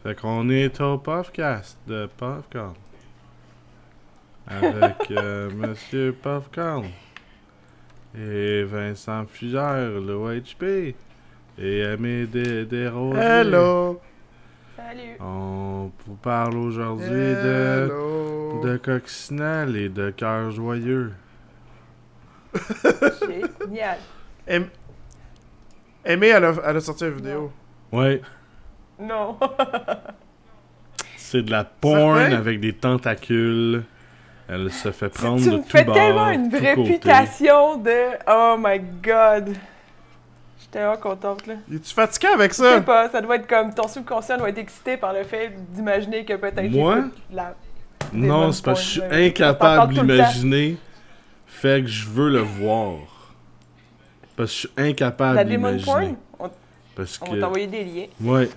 Fait qu'on est au podcast de Popcorn. Avec Monsieur Popcorn. Et Vincent Fugère, le OHP. Et Aimé Desrosiers. Hello! Salut! On vous parle aujourd'hui Hello! de Coccinelle et de Cœur Joyeux. Génial! Aimé, elle a sorti une vidéo. Ouais, Non! c'est de la porn Certain? avec des tentacules. Elle se fait prendre Tu de me tout fais bord, tellement une tout réputation de oh my god! J'étais vraiment contente là. Es-tu fatigué avec Je sais ça? pas, ça doit être comme ton subconscient doit être excité par le fait d'imaginer que peut-être Moi? j'écoute la. Non, bonnes c'est parce que je suis porn, là. incapable On t'en parle de tout le l'imaginer. Fait que je veux le voir. Parce que je suis incapable La de Demon l'imaginer. Porn? Parce On va que... t'envoyer des liens. Ouais.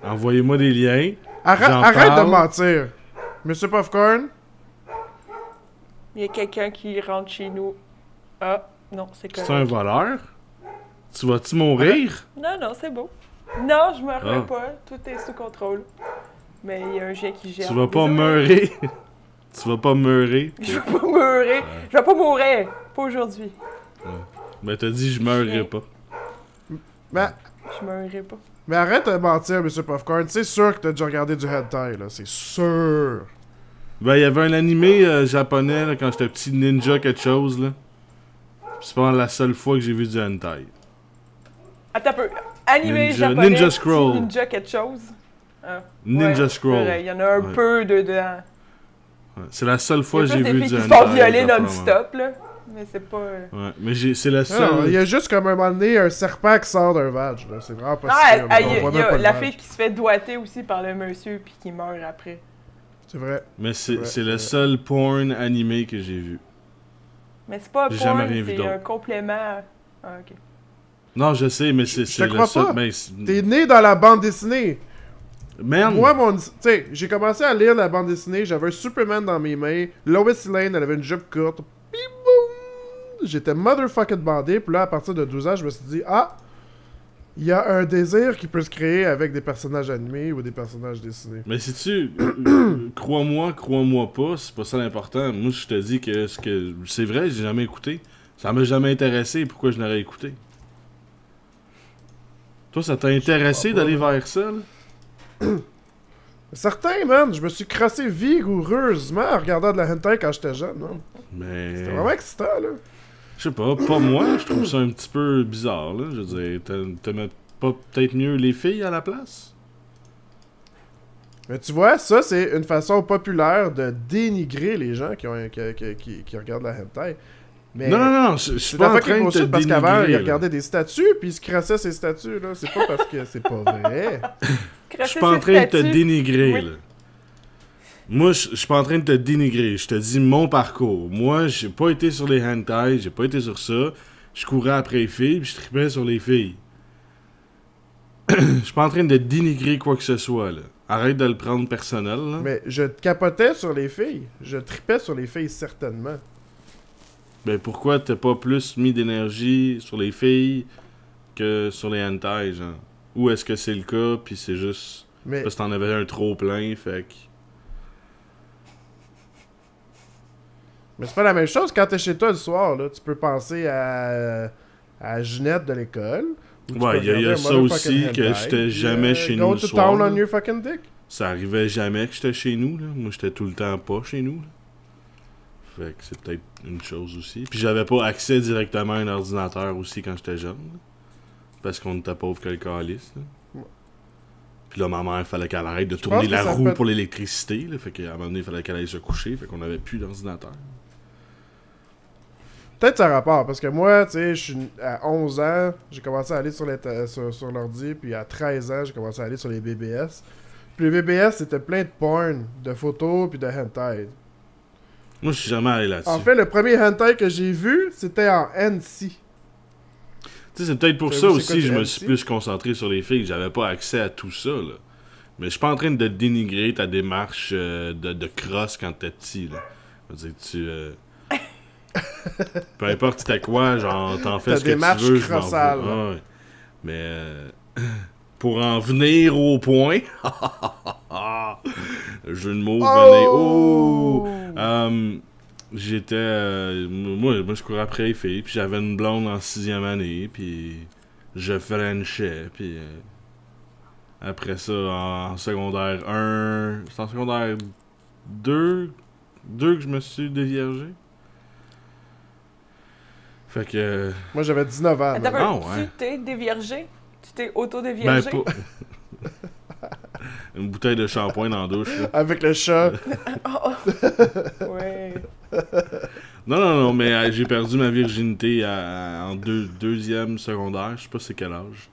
Envoyez-moi des liens. J'en Arrête parle. de mentir. Monsieur Popcorn? Il y a quelqu'un qui rentre chez nous. Ah, non, c'est C'est un correct. voleur? Tu vas-tu mourir? Non, c'est beau. Non, je meurs Ah. pas. Tout est sous contrôle. Mais il y a un chien qui gère. Tu vas pas Désolé. meurer? Tu vas pas meurer? Je vais pas mourir. Je vais pas mourir. Pas aujourd'hui. Ben t'as dit je meurerai Chien. pas. Je mourrai pas. Mais arrête de mentir, Monsieur Popcorn. C'est sûr que t'as déjà regardé du hentai, là. C'est sûr. Ben il y avait un animé japonais là, quand j'étais petit, Ninja quelque chose là. C'est pas la seule fois que j'ai vu du hentai. Attends un peu. Animé Ninja- japonais. Ninja petit Scroll. Ninja quelque chose. Ah. Ninja Ouais, Scroll. c'est vrai, il y en a un Ouais. peu dedans. Ouais, c'est la seule Il y fois a que j'ai plus vu des du filles hentai. qui se font violer d'affaires, non-stop, là. Mais c'est pas... Ouais, mais c'est la Non, seule. il y a juste comme un moment donné un serpent qui sort d'un vag, là. C'est vraiment pas Ah, si pire, mais on il voit y même a pas le la vag. fille qui se fait doigter aussi par le monsieur puis qui meurt après. C'est vrai. Mais c'est Ouais, c'est le ouais. seul porn animé que j'ai vu. Mais c'est pas un J'ai jamais porn, rien vu c'est d'autre. un complément. Ah, ok. Non, je sais, mais c'est Je te le crois seul. pas. Ben, T'es né dans la bande dessinée. merde! Moi, tu sais, j'ai commencé à lire la bande dessinée, j'avais un Superman dans mes mains, Lois Lane, elle avait une jupe courte, pis boum! J'étais motherfucking bandé, puis là, à partir de 12 ans, je me suis dit, ah! Il y a un désir qui peut se créer avec des personnages animés ou des personnages dessinés. Mais si tu. crois-moi pas, c'est pas ça l'important. Moi, je te dis que c'est vrai, j'ai jamais écouté. Ça m'a jamais intéressé, pourquoi je n'aurais écouté? Toi, ça t'a intéressé crois pas. d'aller vers ça, là? Certain, man! Je me suis crossé vigoureusement en regardant de la hentai quand j'étais jeune, man. Mais. C'était vraiment excitant, là. Je sais pas moi, je trouve ça un petit peu bizarre, là. Je veux dire, t'aimais pas peut-être mieux les filles à la place? Mais tu vois, ça, c'est une façon populaire de dénigrer les gens qui regardent la hentai. Mais Non, je suis c'est pas la en fois qu'il train de te bullshit parce qu'avant, il dénigrer, là. regardait des statues, puis il se crassait ses statues, là. C'est pas parce que c'est pas vrai. Je suis pas en train de te dénigrer, Oui. là. Moi, je suis pas en train de te dénigrer. Je te dis mon parcours. Moi, j'ai pas été sur les hentai, j'ai pas été sur ça. Je courais après les filles, puis je tripais sur les filles. Je suis pas en train de dénigrer quoi que ce soit, là. Arrête de le prendre personnel, là. Mais je capotais sur les filles. Je tripais sur les filles, certainement. Ben pourquoi t'as pas plus mis d'énergie sur les filles que sur les hentai, genre? Ou est-ce que c'est le cas, puis c'est juste Mais parce que t'en avais un trop plein, fait que... c'est pas la même chose quand t'es chez toi le soir, là. Tu peux penser à Ginette de l'école. ou tu Ouais, peux il y a regarder un ça motherfucking aussi, que hentai, j'étais puis, jamais chez nous Go le to soir, town là. on your fucking dick. Ça arrivait jamais que j'étais chez nous, là. Moi, j'étais tout le temps pas chez nous, là. Fait que c'est peut-être une chose aussi. Puis j'avais pas accès directement à un ordinateur aussi quand j'étais jeune, là. Parce qu'on était pauvre que le calice, là. Ouais. Puis là, ma mère, fallait qu'elle arrête de pense tourner que la ça roue peut- pour l'électricité, là. Fait qu'à un moment donné, il fallait qu'elle aille se coucher. Fait qu'on avait plus d'ordinateur. Peut-être ça rapport, parce que moi, tu sais, je suis à 11 ans, j'ai commencé à aller sur l'ordi, puis à 13 ans, j'ai commencé à aller sur les BBS. Puis les BBS, c'était plein de porn, de photos, puis de hentai. Moi, je suis jamais allé là-dessus. En fait, le premier hentai que j'ai vu, c'était en NC. Tu sais, c'est peut-être pour T'as ça vu c'est aussi quoi que du je me MC? suis plus concentré sur les filles. J'avais pas accès à tout ça, là. Mais je suis pas en train de dénigrer ta démarche de crosse quand t'es petit, là. Je veux dire, peu importe c'était quoi, genre, t'en fais Ta ce que tu démarche veux, je m'en crossale. fous. Ah ouais. Mais... pour en venir au point, le jeu de mots venait. Oh! J'étais. Moi, je courais après les filles, puis j'avais une blonde en 6e année, puis je frenchais, puis. Après ça, en secondaire 1. C'est en secondaire 2 que je me suis déviergé. Fait que. Moi, j'avais 19 ans. Attends, là. ouais. tu t'es déviergé? Tu t'es Ben, auto-déviergé? pas. Une bouteille de shampoing dans la douche, là. Avec le chat. Ouais. Non, mais j'ai perdu ma virginité en deuxième secondaire. Je sais pas c'est quel âge.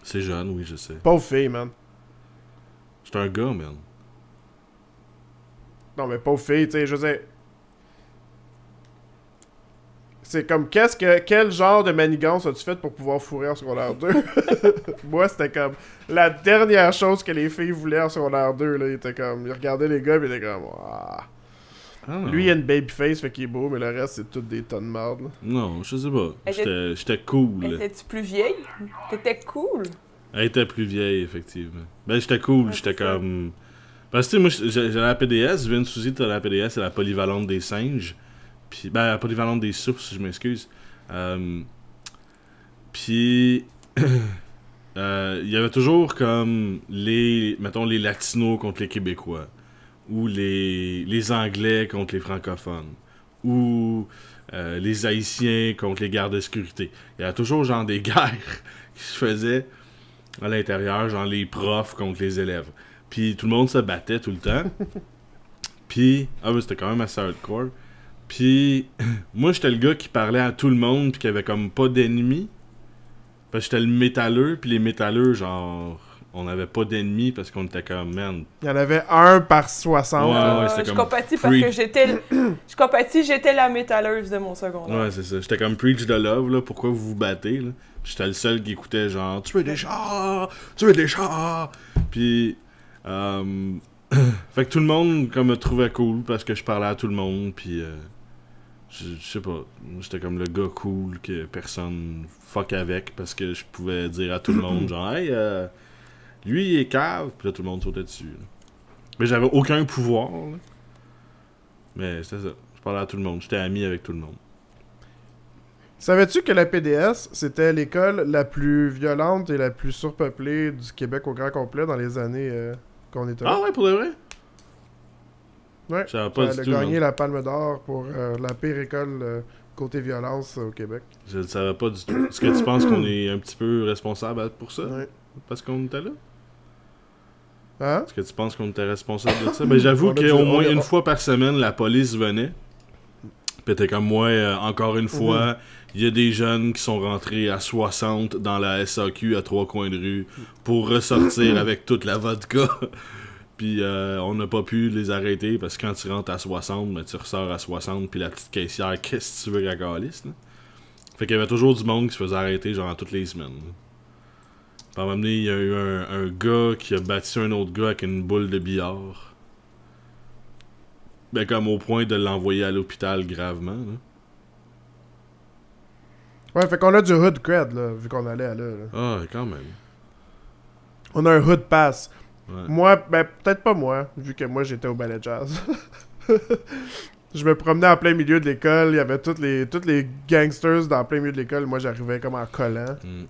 C'est jeune, oui, je sais. Pauvre fille, man. J'étais un gars, man. Non, mais pauvre fille, tu sais, je veux dire. C'est comme, quel genre de manigance as-tu fait pour pouvoir fourrer en secondaire 2? Moi, c'était comme la dernière chose que les filles voulaient en secondaire 2, là. Ils étaient comme, ils regardaient les gars, pis ils étaient comme, ah. Ah, non. Lui, il a une baby face, fait qu'il est beau, mais le reste, c'est toutes des tonnes de marde, là. Non, je sais pas. Elle J'étais cool. Étais-tu plus vieille? T'étais cool. Elle était plus vieille, effectivement. Ben, j'étais cool. Ouais, J'étais c'est ça. comme. Parce que, tu sais, moi, j'allais à la PDS. Vince Suzy, t'as la PDS, c'est la polyvalente des singes. Puis, ben, la polyvalente des sources, je m'excuse. Puis, il y avait toujours comme mettons, les Latinos contre les Québécois. Ou les Anglais contre les francophones. Ou les Haïtiens contre les gardes de sécurité. Il y avait toujours, genre, des guerres qui se faisaient à l'intérieur, genre les profs contre les élèves. Puis tout le monde se battait tout le temps. Puis, mais c'était quand même assez hardcore. Puis, moi, j'étais le gars qui parlait à tout le monde, puis qui avait comme pas d'ennemis. Parce que j'étais le métalleux, puis les métalleux, genre, on avait pas d'ennemis parce qu'on était comme, man. Il y en avait un par 60. Ouais, c'est Je comme compatis parce que je compatis, j'étais la métalleuse de mon secondaire. Ouais, c'est ça. J'étais comme preach the love, là. Pourquoi vous vous battez, là? Puis j'étais le seul qui écoutait, genre, tu veux des chars! Tu veux des chars! Puis, fait que tout le monde, comme, me trouvait cool parce que je parlais à tout le monde, puis, je sais pas. J'étais comme le gars cool que personne fuck avec parce que je pouvais dire à tout le monde, genre, hey, lui, il est cave, puis là, tout le monde sautait dessus, là. Mais j'avais aucun pouvoir, là. Mais c'était ça. Je parlais à tout le monde. J'étais ami avec tout le monde. Savais-tu que la PDS, c'était l'école la plus violente et la plus surpeuplée du Québec au grand complet dans les années qu'on était là? Ah ouais, pour de vrai? Ouais. Je savais pas Elle du a tout, gagné man. la Palme d'Or pour la pire école côté violence au Québec. Je ne savais pas du tout. Est-ce que tu penses qu'on est un petit peu responsable pour ça? Ouais. Parce qu'on était là? Hein? Est-ce que tu penses qu'on était responsable de ça? Ben j'avoue On a dit- qu'au moins on a- une fois par semaine, la police venait. Puis t'es comme moi, encore une fois, il y a des jeunes qui sont rentrés à 60 dans la SAQ à 3 coins de rue pour ressortir avec toute la vodka. Puis on n'a pas pu les arrêter parce que quand tu rentres à 60, ben, tu ressors à 60, puis la petite caissière, qu'est-ce que tu veux qu'elle calisse, là? Fait qu'il y avait toujours du monde qui se faisait arrêter genre toutes les semaines. Là. Puis à un moment donné, il y a eu un gars qui a battu un autre gars avec une boule de billard. Ben comme au point de l'envoyer à l'hôpital gravement. Là. Ouais, fait qu'on a du hood cred, là, vu qu'on allait à là. Ah, quand même. On a un hood pass. Ouais. Moi, ben peut-être pas moi, vu que moi j'étais au ballet jazz. Je me promenais en plein milieu de l'école, il y avait tous les gangsters dans plein milieu de l'école, moi j'arrivais comme en collant. Mm.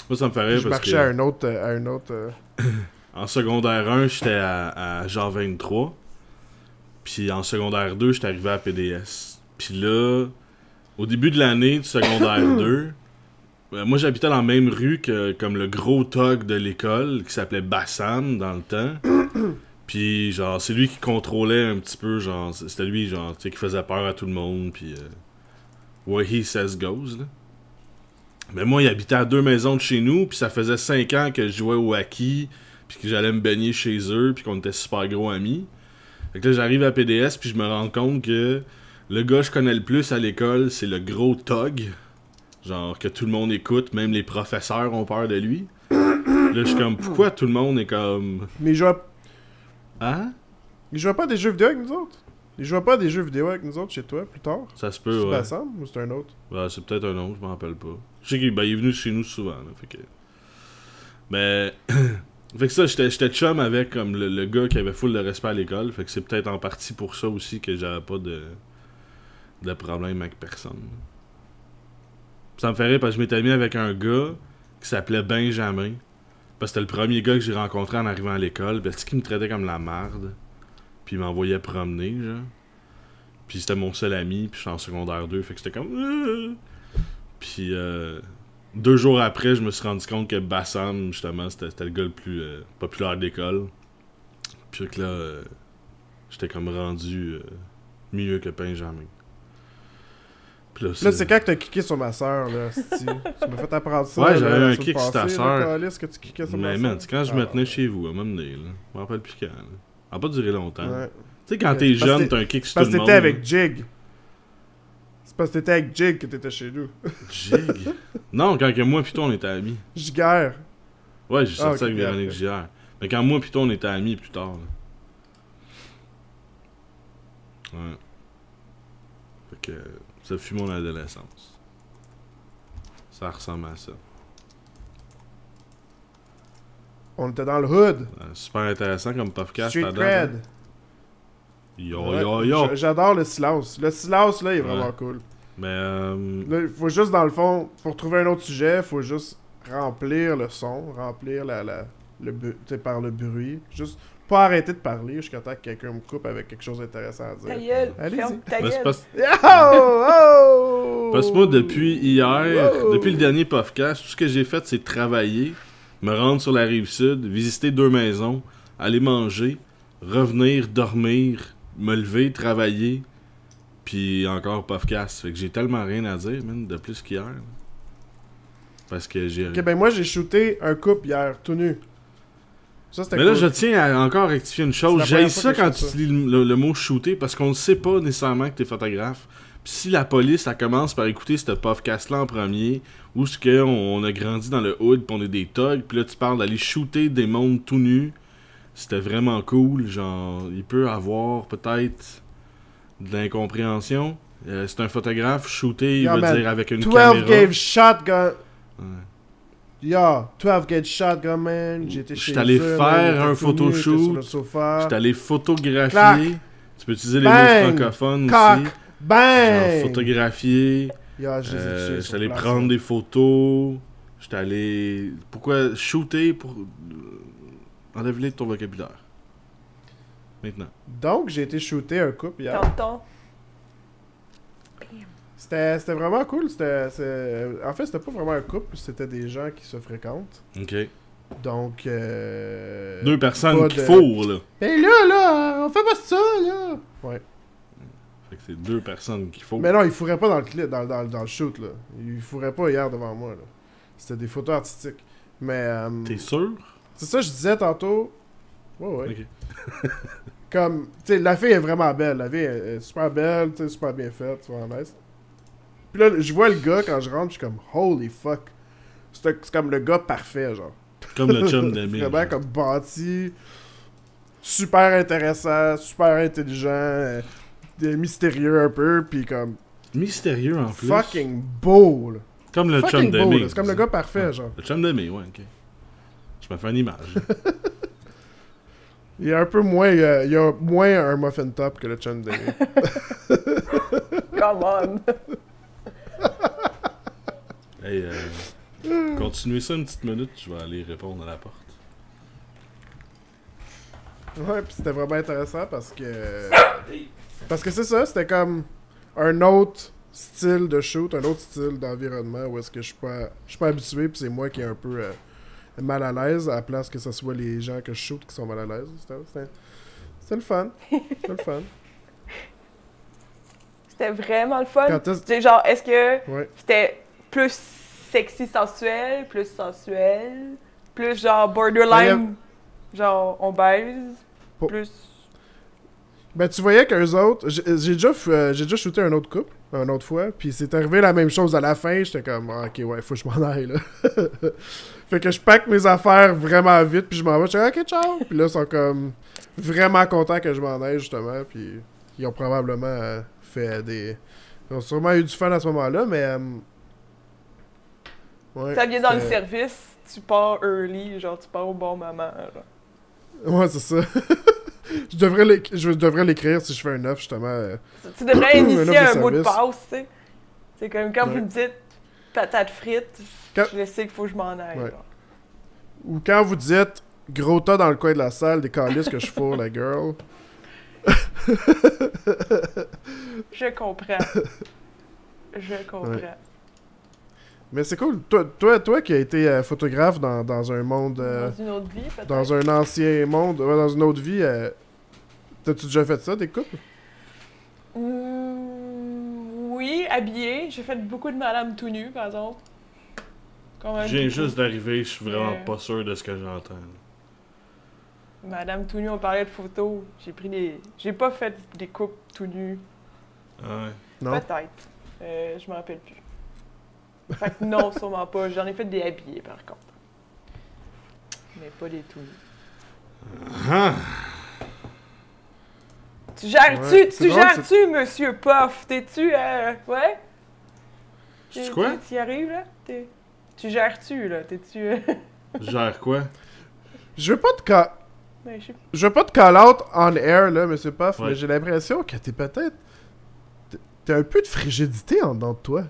Moi, ça me fait rire Je parce marchais que à un autre en secondaire 1, j'étais à Jean 23. Puis en secondaire 2, j'étais arrivé à PDS. Puis là, au début de l'année du secondaire 2, moi j'habitais dans la même rue que comme le gros thug de l'école qui s'appelait Bassam dans le temps. Puis genre c'est lui qui contrôlait un petit peu, genre c'était lui genre tu sais qui faisait peur à tout le monde puis what he says goes là. Mais moi il habitait à 2 maisons de chez nous, puis ça faisait 5 ans que je jouais au hockey, puis que j'allais me baigner chez eux, puis qu'on était super gros amis. Fait que là j'arrive à PDS puis je me rends compte que le gars que je connais le plus à l'école, c'est le gros thug. Genre que tout le monde écoute, même les professeurs ont peur de lui. Là je suis comme pourquoi tout le monde est comme Mais ils jouaient hein? pas à des jeux vidéo avec nous autres? Il jouait pas à des jeux vidéo avec nous autres chez toi plus tard? Ça se C'est peut, ouais. Bassam ou c'est un autre? Ouais, c'est peut-être un autre, je m'en rappelle pas. Je sais qu'il est venu chez nous souvent, là, fait que... Mais... fait que ça, j'étais chum avec comme le gars qui avait full de respect à l'école, fait que c'est peut-être en partie pour ça aussi que j'avais pas de problème avec personne. Ça me fait rire parce que je m'étais mis avec un gars qui s'appelait Benjamin. Parce que c'était le premier gars que j'ai rencontré en arrivant à l'école. Parce qu'il me traitait comme la merde. Puis il m'envoyait promener, genre. Puis c'était mon seul ami. Puis je suis en secondaire 2. Fait que c'était comme... Puis 2 jours après, je me suis rendu compte que Bassam, justement, c'était le gars le plus populaire de l'école. Puis que là, j'étais comme rendu mieux que Benjamin. Là, c'est quand que t'as kické sur ma soeur, là, c'ti. Tu m'as fait apprendre ça. Ouais, j'avais un la kick semaine sur ta passée, sœur. là, câlisse, que tu kickais sur ma Mais sœur. man, c'est quand je me tenais chez vous, à un moment donné, là. Je me rappelle plus quand, là. Ça n'a pas duré longtemps. Ouais. Tu sais, quand t'es Parce jeune, que t'as un kick sur tout Parce le que monde. t'étais avec Jig. C'est parce que t'étais avec Jig que t'étais chez nous. Jig? Non, quand que moi pis toi, on était amis. Giguère. Ouais, j'ai sorti ok, avec Véronique ok. Gière. Mais quand moi pis toi, on était amis plus tard, là. Ouais. Fait que ça fut mon adolescence. Ça ressemble à ça. On était dans le hood. Super intéressant comme podcast Street à date, hein. cred. Yo, Ouais, yo, yo! J'adore le silence. Le silence, là, il est Ouais. vraiment cool. Mais, Là, il faut juste, dans le fond, pour trouver un autre sujet, il faut juste remplir le son, remplir tu sais, par le bruit. Juste pas arrêter de parler jusqu'à temps que quelqu'un me coupe avec quelque chose d'intéressant à Ta dire. gueule, Allez-y. ferme ta mais c'est gueule. parce Oh! Parce que moi, depuis hier, Wow. depuis le dernier podcast, tout ce que j'ai fait, c'est travailler, me rendre sur la rive sud, visiter 2 maisons, aller manger, revenir, dormir, me lever, travailler, puis encore podcast. Fait que j'ai tellement rien à dire, man, de plus qu'hier. là. Parce que j'ai... Ok, ben moi, j'ai shooté un couple hier, tout nu. Ça, c'était Mais là, cool. je tiens à encore rectifier une C'est chose. la J'ai première ça fois que quand je fais tu lis le mot shooter, parce qu'on ne sait pas nécessairement que t'es photographe. Puis si la police, elle commence par écouter ce podcast-là en premier, où ce qu'on a grandi dans le hood, pis on est des thugs, puis là, tu parles d'aller shooter des mondes tout nus, c'était vraiment cool. Genre, il peut avoir peut-être de l'incompréhension. C'est un photographe, shooter, il Yeah, veut man. dire avec une 12 caméra. gauge shotgun. Ouais. Yo, 12 gauge shotgun, man. J'étais chez J'étais allé eux, faire man, j'étais un tout nu, photoshoot. j'étais sur le sofa. J'étais allé photographier. Clac. Tu peux utiliser les Bang. mots francophones Cock. aussi. Genre Bang! photographier. Yo, je les ai tués J'étais sur allé place, prendre là. des photos. J'étais allé... Pourquoi shooter pour... Enlève-les de ton vocabulaire. Maintenant. Donc, j'ai été shooter un couple hier. Tonton. C'était vraiment cool. En fait, c'était pas vraiment un couple, c'était des gens qui se fréquentent. OK. Donc, 2 personnes pas qui de- fourrent, là. Mais là, on fait pas ça, là! Ouais. Fait que c'est 2 personnes qui fourrent. Mais non, il fourrait pas dans le clip, dans le shoot, là. Il fourrait pas hier devant moi, là. C'était des photos artistiques. Mais, T'es sûr? c'est ça que je disais tantôt. Ouais, ouais. Ok. Comme, tu sais, la fille est vraiment belle. La fille est super belle, tu sais, super bien faite, super nice. Puis là, je vois le gars quand je rentre, je suis comme, holy fuck. C'est comme le gars parfait, genre. Comme le chum d'ami. Vraiment comme bâti, super intéressant, super intelligent, mystérieux un peu, puis comme Mystérieux en plus. fucking beau, là. Comme le Fucking chum beau, d'ami. là. C'est comme le gars parfait, genre. Le chum d'ami, ouais, ok. Je me fais une image. Il y a un peu moins, il y a moins un muffin top que le chum d'ami. Come on. Hey, continuez ça une petite minute, je vais aller répondre à la porte. Ouais, pis c'était vraiment intéressant parce que c'est ça, c'était comme un autre style de shoot, un autre style d'environnement où est-ce que je suis pas habitué, puis c'est moi qui est un peu mal à l'aise à la place que ce soit les gens que je shoot qui sont mal à l'aise. C'était le fun. C'était le fun. C'était vraiment le fun. Quand est-ce- C'est genre, est-ce que Ouais. c'était plus sexy sensuel, plus sensuel, plus genre Ben, borderline, genre on baise, Pour- plus... Ben, tu voyais qu'eux autres, j'ai déjà shooté un autre couple, une autre fois, puis c'est arrivé la même chose à la fin, j'étais comme, ah, ok, ouais, faut que je m'en aille, là. Fait que je pack mes affaires vraiment vite, puis je m'en vais, je dis, ok, ciao! Puis là, ils sont comme vraiment contents que je m'en aille, justement, puis ils ont probablement fait des... Ils ont sûrement eu du fun à ce moment-là, mais... ouais, Ça vient dans le service, tu pars early, genre tu pars au bon moment. Genre. Ouais, c'est ça. je devrais l'écrire si je fais un offre, justement. Tu devrais initier un mot de service. passe, tu sais. C'est comme quand vous me dites patate frite, Quand- je sais qu'il faut que je m'en aille. Ouais. genre. Ou quand vous dites gros tas dans le coin de la salle, des calices que je fous, la girl. Je comprends. Je comprends. Ouais. Mais c'est cool. Toi qui as été photographe dans un monde... Dans une autre vie, peut-être. dans un ancien monde, dans une autre vie, t'as-tu déjà fait ça, des couples? Oui, habillée. J'ai fait beaucoup de madame tout nu, par exemple. Quand même Je viens beaucoup. juste d'arriver, je suis vraiment Ouais. pas sûr de ce que j'entends. Madame tout nu, on parlait de photos. J'ai pas fait des couples tout nus. Ouais. Non? Peut-être. Je me rappelle plus. Fait que non, sûrement pas. J'en ai fait des habillés, par contre. Mais pas des tout nus. Ah! Tu gères-tu, Ouais, c'est drôle, gères-tu, monsieur Puff? T'es-tu, ouais? C'est quoi? Tu y arrives, là? Tu gères-tu, là? T'es-tu, Gère quoi? Je veux pas te call... ben, je sais Je veux pas te call out on air, là, monsieur Puff, Ouais. mais j'ai l'impression que t'es peut-être... T'as un peu de frigidité en dedans de toi.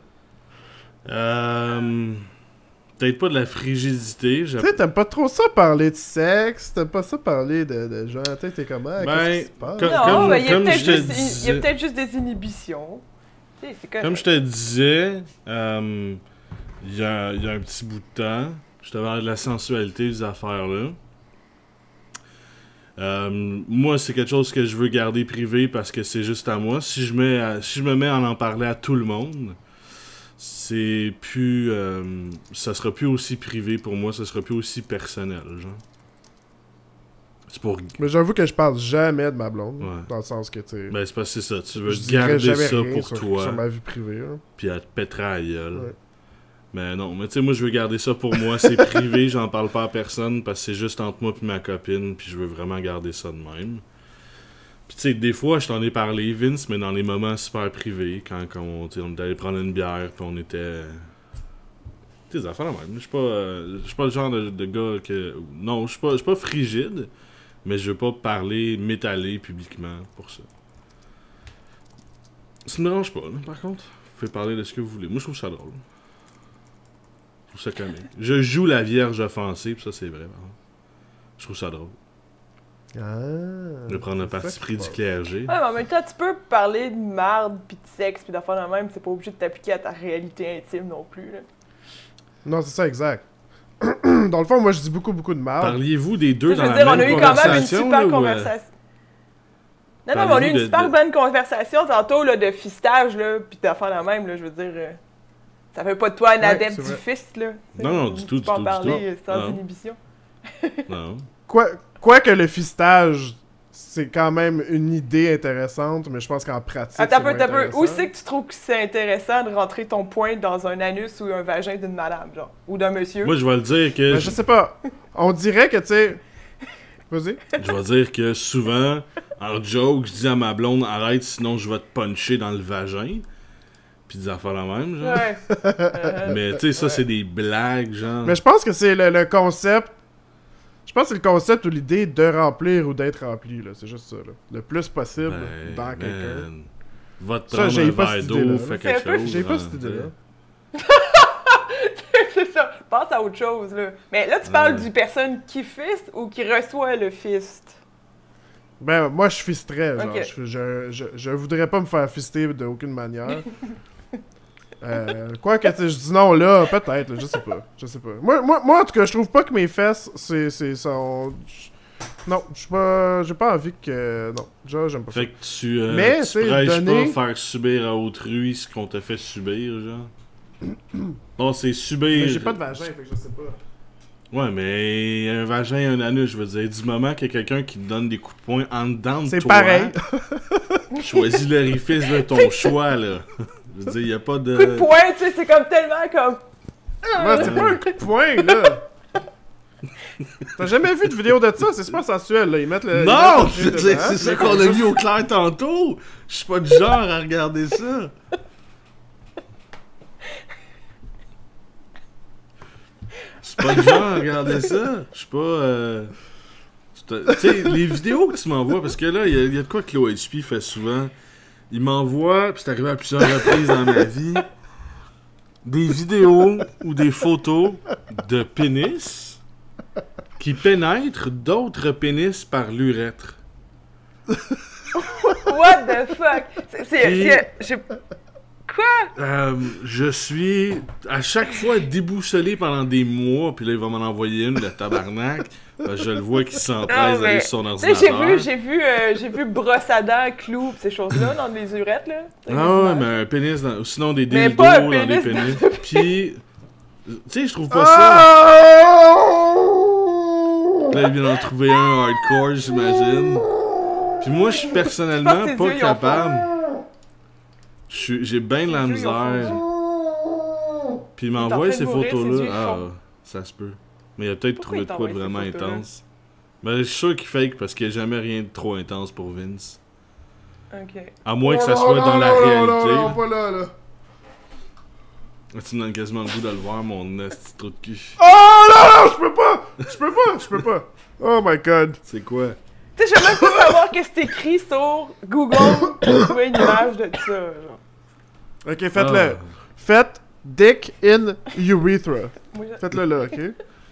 Peut-être pas de la frigidité. Tu sais, t'aimes pas trop ça parler de sexe, t'aimes pas ça parler de gens, tu sais, t'es comme, ah, Ben, qu'est-ce qui se passe? comme- Non, ben, il y a comme peut-être je te juste, il y disais- a peut-être juste des inhibitions. Tu sais, c'est correct. Comme je te disais, il y a un petit bout de temps, je te parlais de la sensualité des affaires-là. Moi, c'est quelque chose que je veux garder privé parce que c'est juste à moi. Si je me mets à en parler à tout le monde, c'est plus... ça sera plus aussi privé pour moi, ça sera plus aussi personnel, genre. C'est pour... Mais j'avoue que je parle jamais de ma blonde, Ouais. dans le sens que, tu sais... Ben, c'est parce que c'est ça, tu veux je dirais garder jamais ça rien pour sur toi, ma vie privée, là. puis elle te pètera la gueule. Ouais. Mais non, mais tu sais, moi, je veux garder ça pour moi. C'est privé, j'en parle pas à personne parce que c'est juste entre moi et ma copine, puis je veux vraiment garder ça de même. Puis tu sais, des fois, je t'en ai parlé, Vince, mais dans les moments super privés, quand on est allé prendre une bière, puis on était... Tu sais, des affaires de même. Je suis pas le genre de gars que... Non, je suis pas frigide, mais je veux pas parler, m'étaler publiquement pour ça. Ça me dérange pas, là, par contre. Vous pouvez parler de ce que vous voulez. Moi, je trouve ça drôle. Je trouve ça comique. Je joue la vierge offensée, pis ça, c'est vrai. Par contre. Je trouve ça drôle. Ah, De prendre le c'est ça parti qui pris se du passe. clergé. Ouais, mais en même temps, tu peux parler de marde, pis de sexe, pis d'affaires de même, c'est pas obligé de t'appliquer à ta réalité intime non plus, là. Non, c'est ça, exact. Dans le fond, moi, je dis beaucoup de mal. Parliez-vous des deux Je dans veux la dire, on même a eu quand même une conversation, super là, ou, conversation. Non, mais on a eu une parlez-vous super de- bonne conversation tantôt, là, de fistage, là, pis d'affaires de même, là, je veux dire... ça fait pas de toi un Ouais, adepte c'est du vrai. fist, là. Non, non, du tout, Tu du peux en tout, du parler tout. sans Non. inhibition. Non. Quoique le fistage, c'est quand même une idée intéressante, mais je pense qu'en pratique, Attends c'est un peu, moins attends un peu. Où intéressant. c'est que tu trouves que c'est intéressant de rentrer ton poing dans un anus ou un vagin d'une madame, genre? Ou d'un monsieur? Moi, je vais le dire que... Ben, je sais pas. On dirait que, tu sais... Vas-y. Je vais dire que souvent, en joke, je dis à ma blonde, arrête, sinon je vais te puncher dans le vagin. Puis des affaires la même, genre. Ouais. Mais tu sais, ça, Ouais. c'est des blagues, genre. Mais je pense que c'est le concept... Je pense que c'est le concept ou l'idée de remplir ou d'être rempli, là. C'est juste ça, là. Le plus possible Ben, dans quelqu'un. man, va te Ça, prendre j'ai un pas verre cette d'eau, idée-là. fais C'est quelque un peu- chose. J'ai pas hein, cette tu sais. idée-là. C'est ça. Pense à autre chose, là. Mais là, tu parles du personne qui fiste ou qui reçoit le fist? Ben, moi, je fisterais, genre. Ok. Je voudrais pas me faire fister de aucune manière. Quoique, tu sais, je dis non là, peut-être, là, je sais pas. Je sais pas. Moi, en tout cas, je trouve pas que mes fesses, c'est non, je suis pas... J'ai pas envie que... Non, genre, j'aime pas ça. Fait que tu, Mais, tu c'est prêches donner- pas faire subir à autrui ce qu'on t'a fait subir, genre. Non, c'est subir. Mais j'ai pas de vagin, fait que je sais pas. Ouais, mais un vagin, un anus, je veux dire, du moment qu'il y a quelqu'un qui te donne des coups de poing en dedans de C'est toi, pareil. choisis l'orifice de ton choix, là. Je veux dire, y a pas de... Coup de poing, tu sais, c'est comme tellement comme... Moi, c'est pas un coup de poing, là. T'as jamais vu de vidéo de ça? C'est super sensuel, là. Ils mettent le... Non! ils mettent le C'est dedans, c'est ça puis qu'on a juste- mis au clair tantôt! Je suis pas du genre à regarder ça! Je suis pas du genre à regarder ça! Je suis pas... Tu sais, les vidéos que tu m'envoies, parce que là, il y a de quoi que l'OHP fait souvent. Il m'envoie, puis c'est arrivé à plusieurs reprises dans ma vie, des vidéos ou des photos de pénis qui pénètrent d'autres pénis par l'urètre. What the fuck? Quoi? Je suis à chaque fois déboussolé pendant des mois, puis là il va m'en envoyer une, le tabarnak. Je le vois qu'il s'empresse d'aller sur son Tu sais, ordinateur. j'ai vu brosse à dents, clous, pis ces choses-là dans les urettes, là. Ah ouais, mais un pénis, sinon des Mais dildos pas un dans des pénis pénis. dans le Puis, tu sais, je trouve pas ça. Là, il vient d'en trouver un hardcore, j'imagine. Puis moi, je suis Je personnellement pense que ses pas yeux, ils ont capable. J'ai bien de la Ses yeux, ils ont misère. Puis il est en m'envoie train ces de mourir, ses yeux, photos-là. ils Ah, font. ça se peut. Mais il a peut-être Pourquoi trouvé il de quoi de t'envoie ces vraiment photos-là? intense. Ben, je suis sûr qu'il fake parce qu'il n'y a jamais rien de trop intense pour Vince. Ok. À moins que ça Oh, soit non, dans la non, non, réalité. non, là. pas là, là. Tu me donnes quasiment le goût de le voir, mon petit trou de cul. Oh non, non, je peux pas! Je peux pas, je peux pas. Oh my god. C'est quoi? Tu sais, j'aimerais pas savoir qu'est-ce que c'est écrit sur Google pour trouver une image de ça, genre. Ok, faites-le. Ah. Faites dick in urethra. Moi, Faites-le là, ok?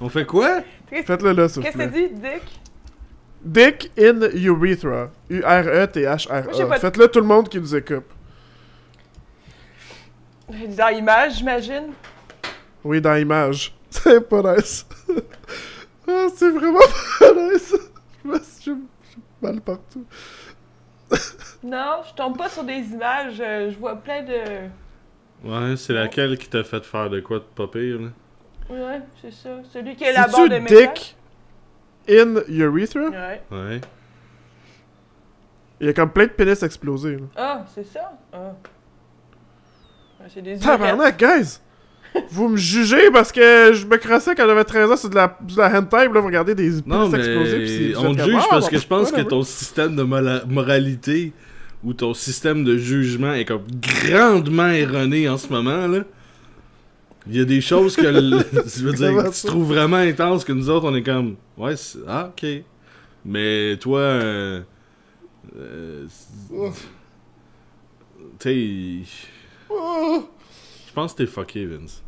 On fait quoi? Faites-le là, s'il vous Qu'est-ce que t'as plaît. dit, Dick? Dick in urethra. U-R-E-T-H-R-A. Moi, j'ai pas- Faites-le tout le monde qui nous écoute. Dans l'image, j'imagine. Oui, dans l'image. C'est pas nice. Ah, c'est vraiment pas nice. J'ai mal partout. Non, je tombe pas sur des images. Je vois plein de... Ouais, c'est laquelle qui t'a fait faire de quoi de pas pire, là? Ouais, c'est ça. Celui qui est la barre de C'est-tu message. dick in urethra? Ouais. Ouais. Il y a comme plein de pénis explosés. là. Ah, c'est ça? Ah. Ouais, c'est des urettes. Tabarnak, guys! Vous me jugez parce que je me crassais quand j'avais 13 ans sur de la hentai, pis là, vous regardez des Non, pénis explosés, pis mais vous on êtes te comme, juge ah, parce bon, que je pense que whatever. ton système de moralité ou ton système de jugement est comme grandement erroné en ce moment, là. Il y a des choses que je veux dire, que tu trouves vraiment intenses que nous autres, on est comme... Ouais, ah, ok. Mais toi... tu sais... Oh. Je pense que t'es fucké, Vince.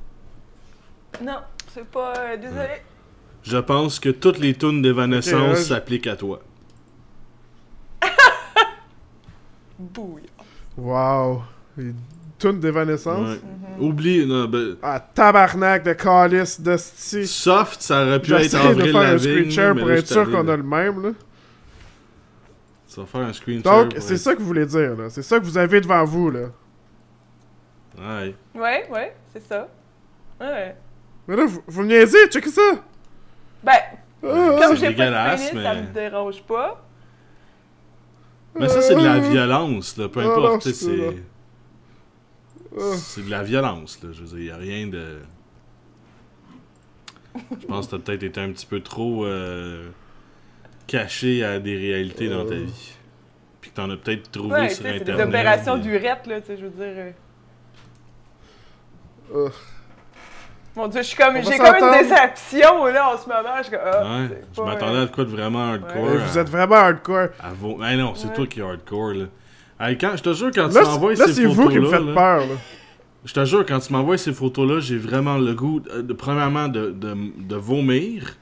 Non, c'est pas... désolé. Je pense que toutes les tunes d'Evanescence Ok, ouais, s'appliquent à toi. Bouille. Wow. Une toune d'évanescence. Ouais. Oublie... Non, ben, Ah, tabarnak de calice de sti. soft, ça aurait pu être J'essaie de Avril faire un Lavigne, screen share mais pour là, être je sûr t'allais, qu'on là. a le même, là. Tu vas faire un screen share Donc, pour c'est être- ça que vous voulez dire, là. C'est ça que vous avez devant vous, là. Ouais. Ouais, c'est ça. Ouais. Mais là, vous me niaisez, checkez ça! Ben, Ah, comme c'est j'ai pas de dégueulasse, pénis, ça mais- me dérange pas. Mais ça, c'est de la violence, là. Peu Ah, non, importe, tu sais, c'est ça. Ah. c'est de la violence, là. Je veux dire, y a rien de... Je pense que t'as peut-être été un petit peu trop caché à des réalités dans ta vie. Puis que t'en as peut-être trouvé Ouais, tu sur sais, c'est Internet. des opérations des- d'urette, là, tu sais, je veux dire. Ah. Mon Dieu, On j'ai va comme une s'entendre. déception, là, en ce moment. Je suis comme, ah, Ouais, c'est je pas, m'attendais à de quoi de vraiment hardcore. Ouais. Vous êtes vraiment hardcore. Ah non, c'est Ouais. toi qui est hardcore, là. Hey, je te jure, quand Là, tu m'envoies là ces c'est photos-là... vous qui me faites là, peur, là. Je te jure, quand tu m'envoies ces photos-là, j'ai vraiment le goût, premièrement, de vomir.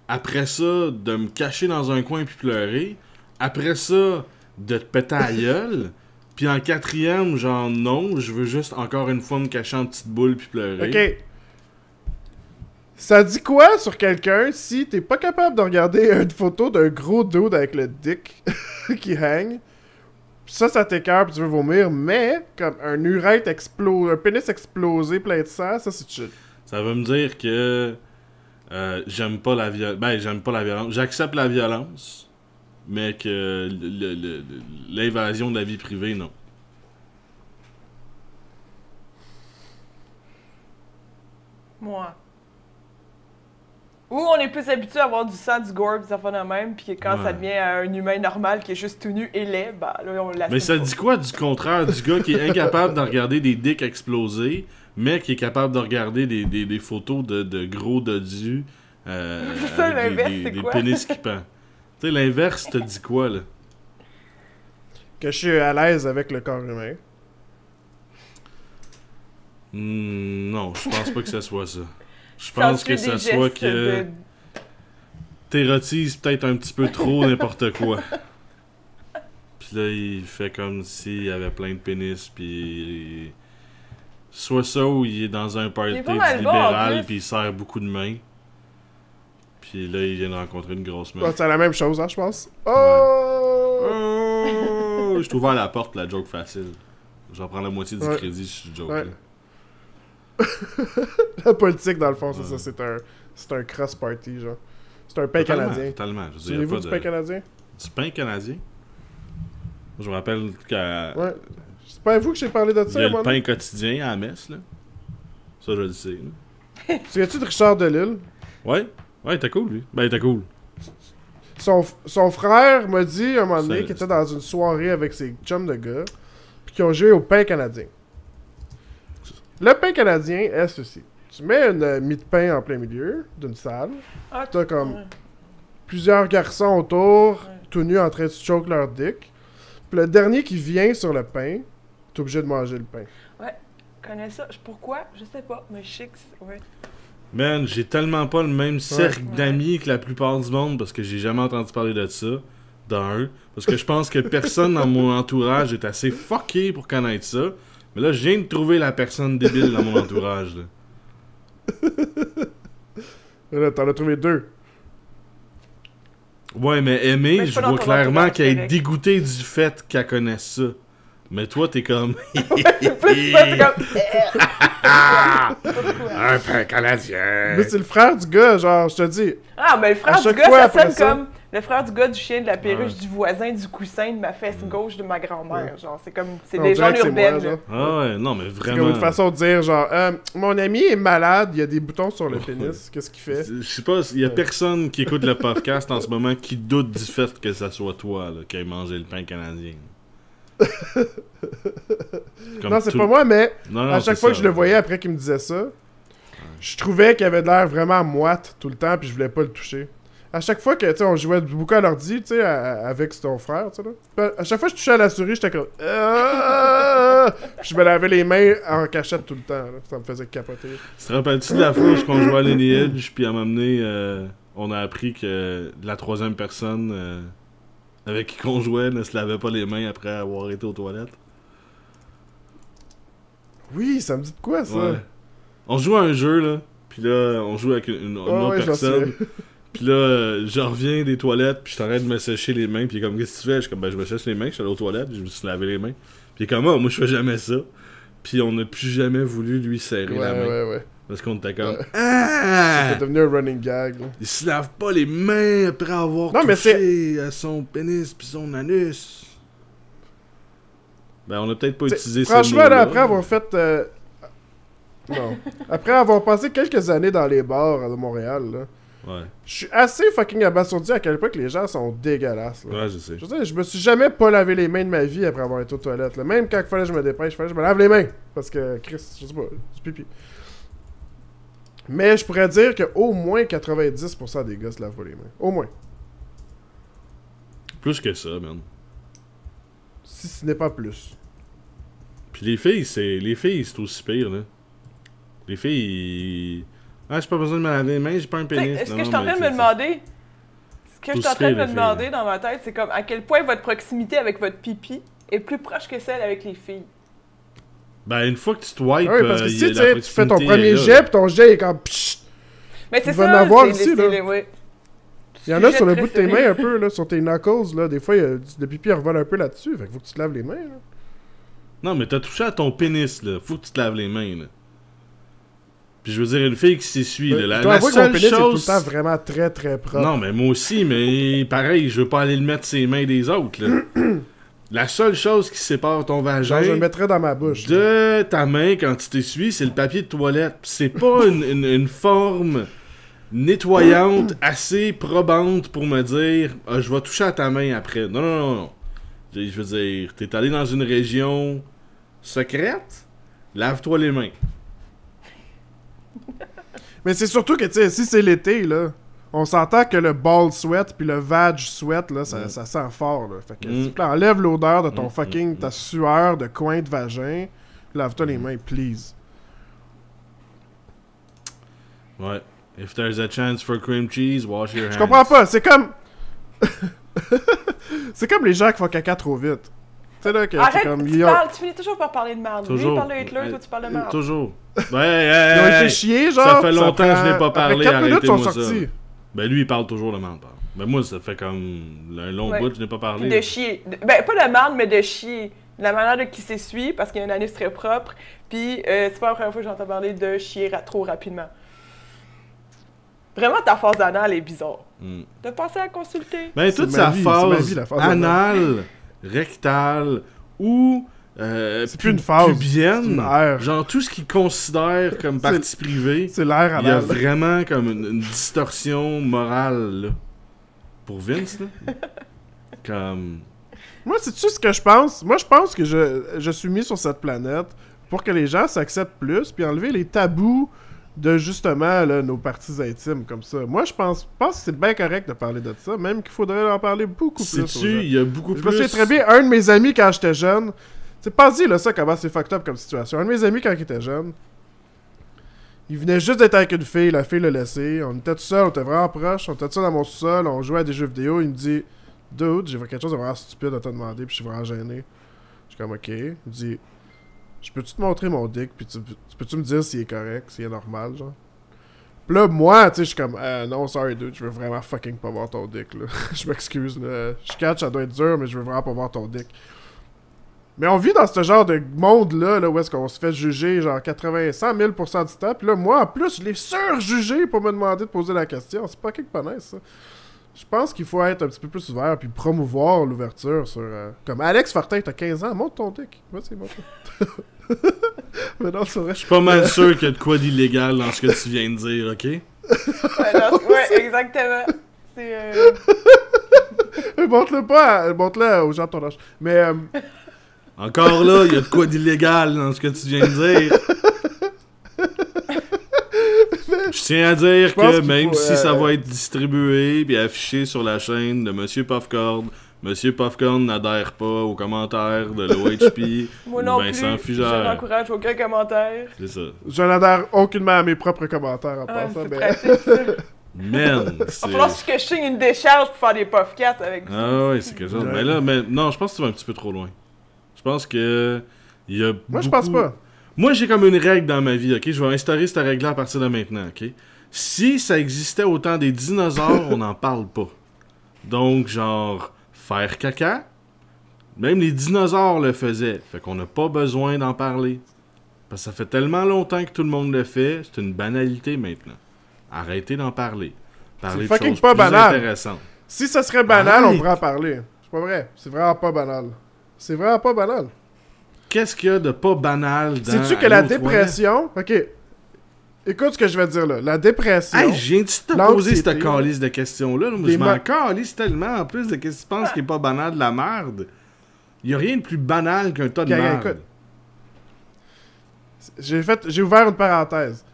Après ça, de me cacher dans un coin puis pleurer. Après ça, de te péter à la gueule. Puis en quatrième, genre non, je veux juste encore une fois me cacher en petite boule puis pleurer. Ok. Ça dit quoi sur quelqu'un si t'es pas capable de regarder une photo d'un gros dude avec le dick qui hang? Ça t'écoeure pis tu veux vomir, mais comme un urètre un pénis explosé plein de sang, ça c'est chill. Ça veut me dire que j'aime pas la violence. Ben, j'aime pas la violence. J'accepte la violence, mais que l'invasion de la vie privée, non. Moi. Ou Ou on est plus habitué à avoir du sang, du gore, des affaires de même, puis que quand Ouais. ça devient un humain normal qui est juste tout nu et laid, bah là, on l'assume Mais ça pas. dit quoi du contraire du gars qui est incapable de regarder des dicks exploser, mais qui est capable de regarder des photos de gros dodus C'est ça, avec l'inverse, c'est des quoi? pénis qui pendent. Tu sais, l'inverse te dit quoi, là? Que je suis à l'aise avec le corps humain. Non, je pense pas que ce soit ça. Je Ça pense suit que ça des soit gestes que t'érotises peut-être un petit peu trop n'importe quoi. Puis là, il fait comme s'il y avait plein de pénis, puis... Soit ça, ou il est dans un party Il est pas du mal bon, en libéral, plus. puis il serre beaucoup de mains. Puis là, il vient de rencontrer une grosse Bon, meuf. c'est la même chose, hein, je pense. Oh! Oh! Je t'ouvre la porte pour la joke facile. J'en prends la moitié du Ouais. crédit si je joke. Ouais. là. La politique, dans le fond, c'est Ouais. ça. C'est un cross-party, genre. C'est un pain Totalement, canadien. totalement. Je veux dire, y a Souvenez-vous pas du de... pain canadien? Du pain canadien? Je me rappelle qu'à... Ouais. C'est pas à vous que j'ai parlé de Il ça, y a à un le moment pain donné? quotidien à la messe, là. Ça, je le sais. là. Tu souviens-tu de Richard Delisle? Ouais? Ouais, il était cool, lui. Ben, il était cool. Son frère m'a dit, un moment donné, C'est- qu'il était dans une soirée avec ses chums de gars, puis qu'ils ont joué au pain canadien. Le pain canadien est ceci. Tu mets une mie de pain en plein milieu d'une salle. Ah, T'as comme ouais. plusieurs garçons autour, Ouais. tout nus en train de se choke leur dick. Puis le dernier qui vient sur le pain, t'es obligé de manger le pain. Je connais ça. Pourquoi? Je sais pas, mais je sais que c'est... Ouais. Man, j'ai tellement pas le même cercle Ouais. d'amis que la plupart du monde parce que j'ai jamais entendu parler de ça. D'un. Parce que je pense que personne dans mon entourage est assez fucké pour connaître ça. Mais là, je viens de trouver la personne débile dans mon entourage. Là. Et là, t'en as trouvé deux. Ouais, mais Aimée, Mais je je suis pas vois dans ton clairement entourage, qu'elle est correct. dégoûtée du fait qu'elle connaisse ça. Mais toi, t'es comme. C'est plus ça, c'est comme... Un pain canadien! Mais c'est le frère du gars, genre, je te dis. Ah, mais le frère À du chaque gars, fois ça après sonne ça- comme le frère du gars, du chien, de la perruche, Ouais. du voisin, du coussin, de ma fesse gauche, de ma grand-mère. Genre, c'est comme... C'est On des dirait gens que c'est moi, urbaines, là. genre. Ah ouais, non, mais C'est vraiment. comme une façon de dire, genre, mon ami est malade, il y a des boutons sur le pénis, qu'est-ce qu'il fait? Je sais pas, il y a personne qui écoute le podcast en ce moment qui doute du fait que ça soit toi là, qui ait mangé le pain canadien. Comme Non, c'est tout- pas moi, mais Non, non, à chaque c'est fois ça, que je le ouais. voyais après qu'il me disait ça, je trouvais qu'il avait de l'air vraiment moite tout le temps, puis je voulais pas le toucher. À chaque fois que, tu sais, on jouait beaucoup à l'ordi, tu sais, avec ton frère, tu sais, là. Puis à chaque fois que je touchais à la souris, j'étais comme... Puis je me lavais les mains en cachette tout le temps, là. Ça me faisait capoter. Tu te rappelles-tu de la fois où on jouait à Lineage, puis à un moment donné, on a appris que la troisième personne avec qui qu'on jouait ne se lavait pas les mains après avoir été aux toilettes? Oui, ça me dit de quoi, ça? Ouais. On joue à un jeu, là, puis là, on joue avec une autre ouais, j'en personne. sais. Puis là, je reviens des toilettes, puis je t'arrête de me sécher les mains, puis il est comme, qu'est-ce que tu fais? Je suis comme, ben, je me sèche les mains, je suis allé aux toilettes, je me suis lavé les mains. Puis il est comme, ah, moi, je fais jamais ça. Puis on n'a plus jamais voulu lui serrer Ouais, la main. ouais. Parce qu'on était comme, Ouais. ah! C'était devenu un running gag, là. Il se lave pas les mains après avoir Non, mais touché à son pénis puis son anus. Ben, on a peut-être pas T'sais, utilisé ce franchement, mot-là. là, après avoir fait... Non. Après avoir passé quelques années dans les bars de Montréal, là, Ouais, je suis assez fucking abasourdi à quel point que les gens sont dégueulasses, là. ouais, je sais. Je veux dire, je me suis jamais pas lavé les mains de ma vie après avoir été aux toilettes, là. Même quand il fallait que je me dépêche, je me lave les mains. Parce que, Chris, je sais pas, c'est pipi. Mais je pourrais dire que au moins 90% des gars se lavent pas les mains. Au moins. Plus que ça, man. Si ce n'est pas plus. Puis les filles, c'est aussi pire, là. Les filles, ah, j'ai pas besoin de me laver les mains, j'ai pas un Tu sais, pénis. est-ce Non, que je suis non, en train de mais me c'est- demander... Ce que je suis en Tous train de les me filles. demander dans ma tête, c'est comme à quel point votre proximité avec votre pipi est plus proche que celle avec les filles. Ben, une fois que tu te wipes, Ah oui, parce que y si a tu la sais, tu fais ton proximité premier est là, jet, là. pis ton jet est comme pshht. Mais c'est Il va ça, en avoir c'est- ici, c'est- là. ouais. Il y en a sur le Sujet bout de tes préféré. mains un peu, là, sur tes knuckles, là. Des fois, le pipi revole un peu là-dessus. Fait que faut que tu te laves les mains, là. Non, mais t'as touché à ton pénis, là. Faut que tu te laves les mains, là. Puis je veux dire, une fille qui s'essuie, là. Je La, dois la avouer que mon seule pénis est tout le chose... temps vraiment très très propre. Non, mais moi aussi, mais pareil, je veux pas aller le mettre ses mains des autres, là. La seule chose qui sépare ton Genre, vagin je le mettrais dans ma bouche. de ta main quand tu t'essuies, c'est le papier de toilette. Pis c'est pas une forme nettoyante, assez probante pour me dire ah, je vais toucher à ta main après. Non, non, non, non. Je veux dire, t'es allé dans une région secrète, lave-toi les mains. Mais c'est surtout que, tu sais, si c'est l'été, là, on s'entend que le ball sweat puis le vag sweat, là, ça sent fort, là. Fait que, s'il te plaît, enlève l'odeur de ton ta sueur de coin de vagin, lave-toi les mains, please. Ouais. If there's a chance for cream cheese, wash your hands. Je comprends pas, c'est comme... c'est comme les gens qui font caca trop vite. Tu sais, là, que Arrête, comme... tu finis toujours par parler de merde. Lui, il Toujours. parle de Hitler, toi, tu parles de merde. Toujours. Ils ont été chiés, genre. Ça fait longtemps que je n'ai pas Après parlé, 4 minutes, ils sont arrêtez-moi ça. sortis. Ben lui, il parle toujours de merde. Ben moi, ça fait comme un long bout que je n'ai pas parlé. De chier. Ben, pas de merde, mais de chier. La manière de qui s'essuie, parce qu'il y a un anus très propre. Puis, c'est pas la première fois que j'entends parler de chier trop rapidement. Vraiment, ta phase anale est bizarre. T'as pensé à consulter? Ben, toute sa phase anale, rectale ou c'est plus une phase, pubienne, genre tout ce qu'il considère comme partie privée, c'est l'air anal. Il y a vraiment comme une distorsion morale, là. Pour Vince, là. Comme... Moi, c'est-tu ce que je pense? Moi, je pense que je suis mis sur cette planète pour que les gens s'acceptent plus, puis enlever les tabous de, justement, là, nos parties intimes, comme ça. Moi, je pense que c'est bien correct de parler de ça, même qu'il faudrait en parler beaucoup plus. Sais-tu, il y a beaucoup plus... Je me souviens très bien, un de mes amis, quand j'étais jeune... C'est pas dit, là, ça, comment c'est fucked up comme situation. Un de mes amis, quand il était jeune, il venait juste d'être avec une fille, la fille l'a laissé, on était tout seul, on était vraiment proches, on était tout seul dans mon sous-sol, on jouait à des jeux vidéo, il me dit « Dude, j'ai fait quelque chose de vraiment stupide à te demander, puis je suis vraiment gêné. » Je suis comme « Ok. » Il me dit « Je peux-tu te montrer mon dick, puis tu peux-tu me dire s'il est correct, s'il est normal, genre? » Pis là, moi, tu sais, je suis comme non, sorry, dude, je veux vraiment fucking pas voir ton dick, là. Je m'excuse, là. Je catch, ça doit être dur, mais je veux vraiment pas voir ton dick. » Mais on vit dans ce genre de monde-là, là, où est-ce qu'on se fait juger, genre 100 000% du temps. Puis là, moi, en plus, je l'ai surjugé pour me demander de poser la question. C'est pas quelque chose, ça. Je pense qu'il faut être un petit peu plus ouvert puis promouvoir l'ouverture sur... Comme Alex Fortin, t'as 15 ans, monte ton dick. Vas-y, monte. Mais non, c'est vrai. Je suis pas mal sûr qu'il y a de quoi d'illégal dans ce que tu viens de dire, ok? Ouais, exactement. C'est... Montre-le aux gens de ton âge. Mais... Encore là, il y a de quoi d'illégal dans ce que tu viens de dire. Je tiens à dire que même si ça va être distribué et affiché sur la chaîne de Monsieur Puffcorn, Monsieur Puffcorn n'adhère pas aux commentaires de l'OHP ou Vincent Fugère. Je n'encourage aucun commentaire. C'est ça. Je n'adhère aucunement à mes propres commentaires en passant. C'est pratique, Man, il va falloir que je signe une décharge pour faire des puffcats avec ça. Ah ouais, c'est quelque chose. Mais là, non, je pense que tu vas un petit peu trop loin. Je pense que il y a Moi, je pense pas. Moi, j'ai comme une règle dans ma vie, ok? Je vais instaurer cette règle-là à partir de maintenant, ok? Si ça existait au temps des dinosaures, on n'en parle pas. Donc, genre, faire caca, même les dinosaures le faisaient. Fait qu'on n'a pas besoin d'en parler. Parce que ça fait tellement longtemps que tout le monde le fait, c'est une banalité maintenant. Arrêtez d'en parler. Parler de choses pas plus banal. intéressantes. Si ça serait banal, on pourrait en parler. C'est pas vrai. C'est vraiment pas banal. C'est vraiment pas banal. Qu'est-ce qu'il y a de pas banal dans... Sais-tu que la dépression... Ok. Écoute ce que je vais te dire là. La dépression... Hey, je viens de te poser cette calice de questions-là. Je m'en calisse tellement en plus de qu'est-ce que tu penses qui est pas banal de la merde. Il y a rien de plus banal qu'un tas de merde. J'ai ouvert une parenthèse.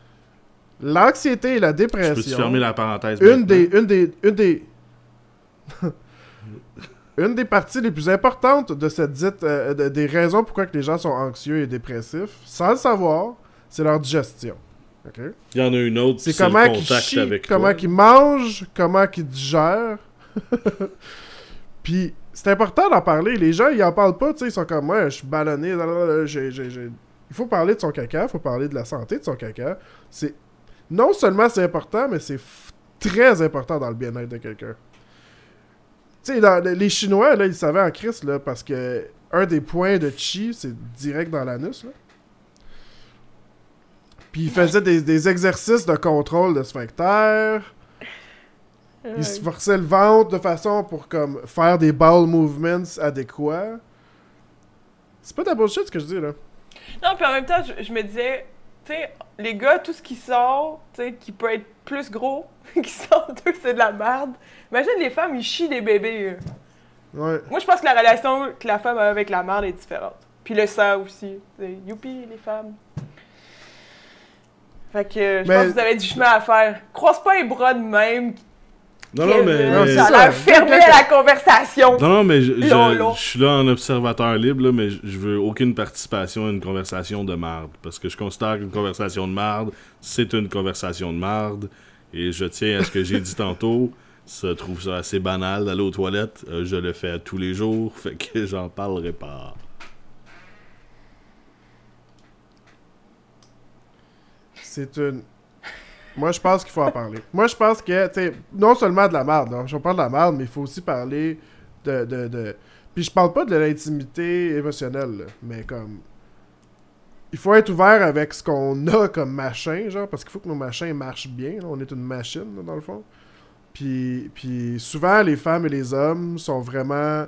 L'anxiété et la dépression... Peux-tu fermer la parenthèse? Une des une des parties les plus importantes de cette dite... des raisons pourquoi que les gens sont anxieux et dépressifs, sans le savoir, c'est leur digestion. Okay? Il y en a une autre, c'est comment qu'ils chient, comment qu'ils mangent, comment qu'ils digèrent. Puis, c'est important d'en parler. Les gens, ils en parlent pas, tu sais, ils sont comme, moi, je suis ballonné, il faut parler de son caca, il faut parler de la santé de son caca. C'est... Non seulement c'est important, mais c'est très important dans le bien-être de quelqu'un. Tu sais, les Chinois, là, ils savaient en crise, là, parce que un des points de chi, c'est direct dans l'anus, là. Puis ils faisaient des exercices de contrôle de sphincter. Ils se forçaient le ventre de façon pour comme faire des bowel movements adéquats. C'est pas ta bullshit ce que je dis, là. Non, puis en même temps, je me disais, tu sais, les gars, tout ce qui sort, tu sais, qui peut être plus gros, qui sort d'eux, c'est de la merde. Imagine les femmes, ils chient des bébés. Ouais. Moi, je pense que la relation que la femme a avec la merde est différente. Puis le sang aussi. T'sais, youpi, les femmes. Fait que je pense que vous avez du chemin à faire. Croise pas les bras de même. Non, non, mais... Ça a l'air fermé à la conversation. Non, mais je Lolo. suis là en observateur libre, là, mais je veux aucune participation à une conversation de marde. Parce que je considère qu'une conversation de marde, c'est une conversation de marde. Et je tiens à ce que j'ai dit tantôt. Je trouve ça assez banal d'aller aux toilettes. Je le fais tous les jours, fait que j'en parlerai pas. C'est une... Moi, je pense qu'il faut en parler. Moi, je pense que, tu sais, non seulement de la merde, là, je parle de la merde, mais il faut aussi parler de... Puis je parle pas de l'intimité émotionnelle, là, mais comme... Il faut être ouvert avec ce qu'on a comme machin, genre, parce qu'il faut que nos machins marchent bien, là. On est une machine, là, dans le fond. Puis souvent, les femmes et les hommes sont vraiment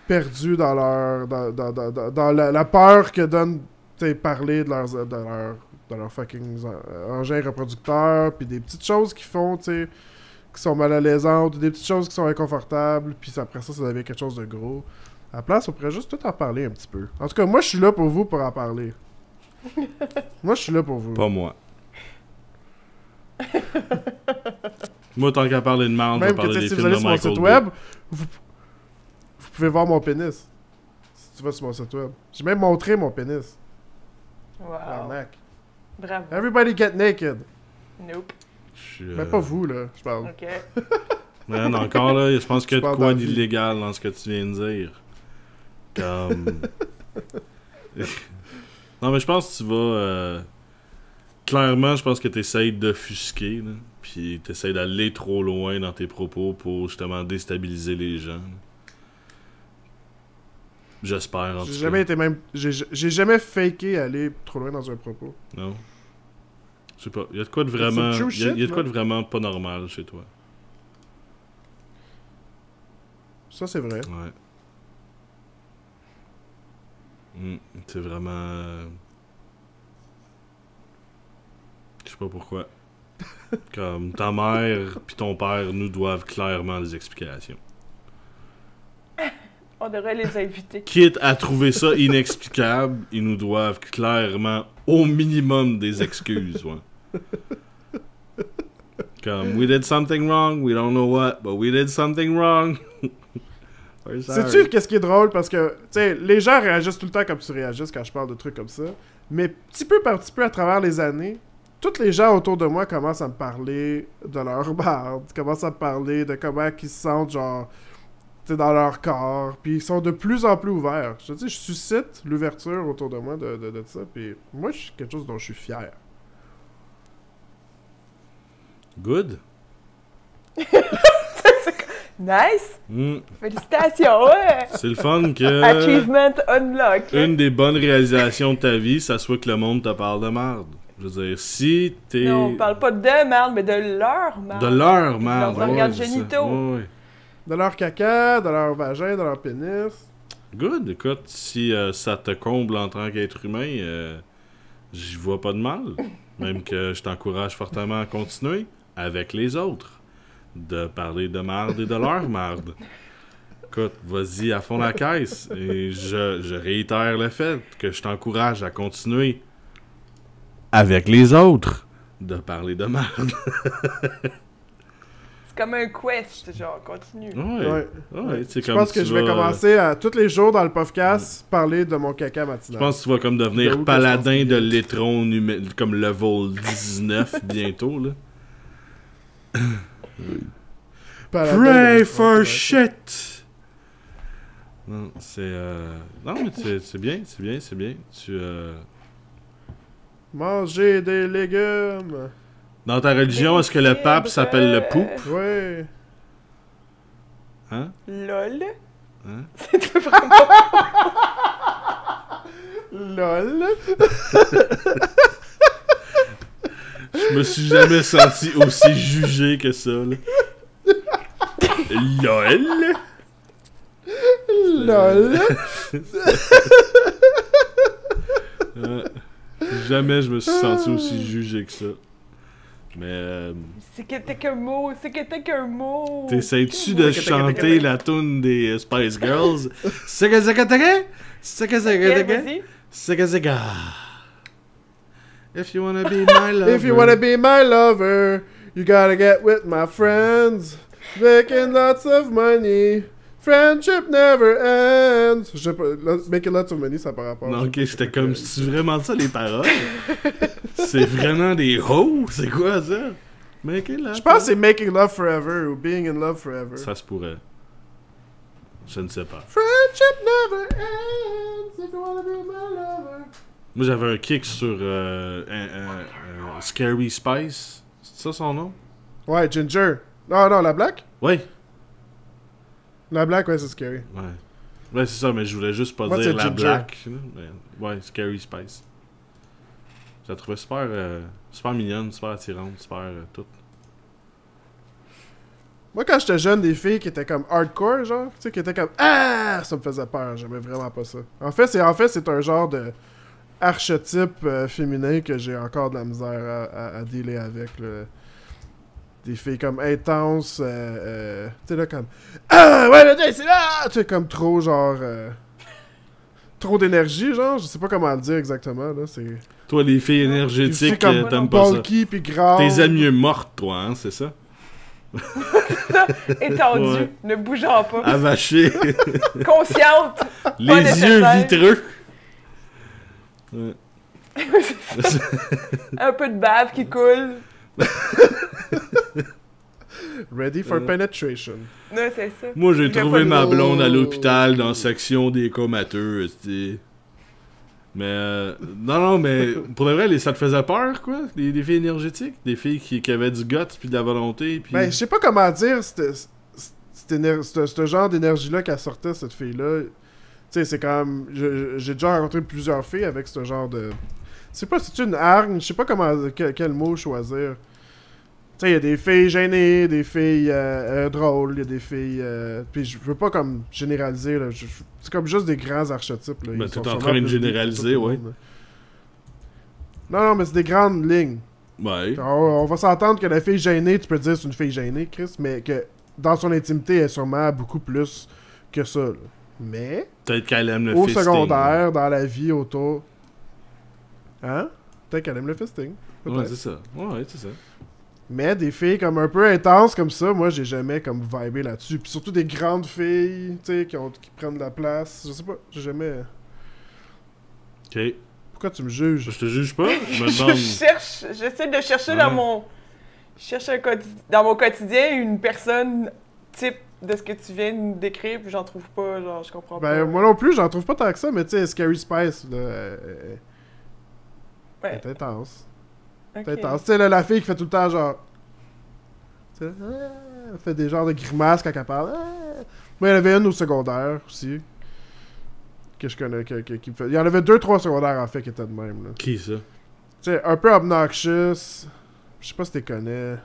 perdus dans leur... dans la peur que donne, tu sais, parler de leur fucking engin reproducteur, puis des petites choses qu'ils font, tu sais, qui sont malaisantes, ou des petites choses qui sont inconfortables, puis après ça devient quelque chose de gros. À la place, on pourrait juste tout en parler un petit peu. En tout cas, moi, je suis là pour vous pour en parler. Moi, je suis là pour vous. Pas moi. Moi, tant qu'à parler de merde, je vais Même parler que, des si films vous allez de sur mon Michael site Bay. web, vous pouvez voir mon pénis. Si tu vas sur mon site web. J'ai même montré mon pénis. Wow. Arnaque. Bravo. Everybody get naked. Nope. Je suis, Mais pas vous, là, je parle. OK. Man, encore là, je pense qu'il y a Je de parle quoi dans la vie. d'illégal dans ce que tu viens de dire. Comme... non, mais je pense que tu vas... Clairement, je pense que tu essaies d'offusquer, là. Puis tu essaies d'aller trop loin dans tes propos pour justement déstabiliser les gens. J'espère, en tout J'ai cas. jamais été même... J'ai jamais faké aller trop loin dans un propos. Non. Je sais pas. Il y a de quoi de vraiment... C'est true Il y a de shit, quoi de man. vraiment pas normal chez toi. Ça, c'est vrai. Ouais. C'est vraiment... Je sais pas pourquoi. Comme ta mère puis ton père nous doivent clairement des explications. On devrait les inviter. Quitte à trouver ça inexplicable, ils nous doivent clairement au minimum des excuses. Ouais. Comme, we did something wrong, we don't know what, but we did something wrong. We're sorry. Sais-tu qu'est-ce qui est drôle? Parce que, tu sais, les gens réagissent tout le temps comme tu réagis quand je parle de trucs comme ça. Mais petit peu par petit peu, à travers les années, tous les gens autour de moi commencent à me parler de leur marde, commencent à me parler de comment ils se sentent, genre, tu sais, dans leur corps. Puis ils sont de plus en plus ouverts. Je te dis, je suscite l'ouverture autour de moi de ça. Puis moi, c'est quelque chose dont je suis fier. Good. Nice! Mm. Félicitations! Ouais. C'est le fun que... Achievement unlock. une des bonnes réalisations de ta vie, ça soit que le monde te parle de merde. Je veux dire, si t'es... Non, on parle pas de merde, mais de leur merde. De leur merde. Leurs organes c'est ça. génitaux. Ouais. De leur caca, de leur vagin, de leur pénis. Good, écoute, si ça te comble en tant qu'être humain, j'y vois pas de mal. Même que je t'encourage fortement à continuer avec les autres. De parler de merde et de leur merde. Écoute, vas-y à fond la caisse. Et je réitère le fait que je t'encourage à continuer avec les autres de parler de merde. C'est comme un quest, genre, continue. Ouais. C'est Je comme pense que tu je vais vas- commencer à, tous les jours dans le podcast, parler de mon caca Je matinal. pense que tu vas comme devenir J'avoue que paladin je pense de que- l'étron comme level 19 bientôt, là. Paladin Pray de- for shit! Non, c'est... Non, mais c'est bien. Tu... Manger des légumes. Dans ta religion, est-ce que le pape s'appelle le poupe? Ouais. Hein? LOL. Hein? C'était vraiment... LOL. Je me suis jamais senti aussi jugé que ça, là. LOL! LOL. Jamais je me suis senti aussi jugé que ça. Mais... C'est que t'es qu'un mot, c'est que t'es qu'un mot. T'essayes-tu de chanter la tune des Spice Girls? C'est que Vas-y. If you wanna be my lover. If you wanna be my lover, you gotta get with my friends. Making lots of money. Friendship never ends. Je sais pas, making lots of money, ça par rapport. Non, ok, j'étais comme, c'est vraiment ça les paroles? C'est vraiment des hoes? C'est quoi ça? Making love. Je pense que c'est Making Love Forever ou Being in Love Forever. Ça se pourrait. Je ne sais pas. Friendship never ends. If you wanna be my lover. Moi, j'avais un kick sur Scary Spice. C'est ça son nom? Ouais, Ginger. Non, la black? Oui. La black, ouais, c'est scary. Ouais. Ouais, c'est ça, mais je voulais juste pas Moi, dire c'est la Ginger. black. Mais, ouais, Scary Spice. Je la trouvais super, super mignonne, super attirante, super tout. Moi, quand j'étais jeune, des filles qui étaient comme hardcore, genre, tu sais, qui étaient comme ah, ça me faisait peur. J'aimais vraiment pas ça. En fait, c'est un genre de archétype féminin que j'ai encore de la misère à dealer avec. Là. Des filles comme intenses, tu sais, là, comme ah, ouais, mais c'est là! Tu sais, comme trop, genre. Trop d'énergie, genre, je sais pas comment le dire exactement, là. C'est. Toi, les filles énergétiques, C'est comme t'aimes pas ça. bulky pis grave. T'es aimes mieux mortes, toi, hein, c'est ça? Étendue, Ouais. ne bougeant pas. Avachée. Consciente. Les yeux nécessaire. vitreux. Ouais. Un peu de bave qui coule. Ready for penetration. Non, c'est ça. Moi, j'ai Il fait trouvé pas ma de- blonde à l'hôpital dans la section des comateux, esti. Mais, non, mais pour de vrai, ça te faisait peur, quoi? Des filles énergétiques? Des filles qui avaient du guts puis de la volonté, puis... Ben, je sais pas comment dire, ce genre d'énergie-là qu'elle sortait, cette fille-là. Tu sais, c'est comme. J'ai déjà rencontré plusieurs filles avec ce genre de. C'est pas, c'est une hargne, je sais pas comment. Quel mot choisir. Tu sais, il y a des filles gênées, des filles drôles, il y a des filles. Puis je veux pas comme généraliser, là. C'est comme juste des grands archétypes, là. Ben, Ils t'es sont en sûrement train de plus deep que généraliser, tout le ouais. monde, là. Non, mais c'est des grandes lignes. Ouais. On va s'entendre que la fille gênée, tu peux dire c'est une fille gênée, Chris, mais que dans son intimité, elle est sûrement beaucoup plus que ça. Là. Mais, Peut-être qu'elle aime le au fisting. secondaire, dans la vie autour. Hein? Peut-être qu'elle aime le fisting. Ouais, Peut-être. c'est ça. Ouais, c'est ça. Mais des filles comme un peu intenses comme ça, moi j'ai jamais comme vibé là-dessus. Puis surtout des grandes filles, tu sais, qui prennent de la place. Je sais pas, j'ai jamais. Ok. Pourquoi tu me juges? Je te juge pas. Je me Je demande. cherche, j'essaie de chercher Ouais. dans mon. Je cherche dans mon quotidien une personne type de ce que tu viens de décrire, puis j'en trouve pas, genre, je comprends pas. Ben, moi non plus, j'en trouve pas tant que ça, mais tu sais, Scary Spice, là, elle Ouais. est intense. Ok. C'est intense. Tu sais, là, la fille qui fait tout le temps genre. Tu sais, elle fait des genres de grimaces quand elle parle. Moi, il y en avait une au secondaire aussi. Que je connais. Qui me fait... Il y en avait 2-3 secondaires en fait qui étaient de même. Là. Qui ça? Tu sais, un peu obnoxious. Je sais pas si tu les connais.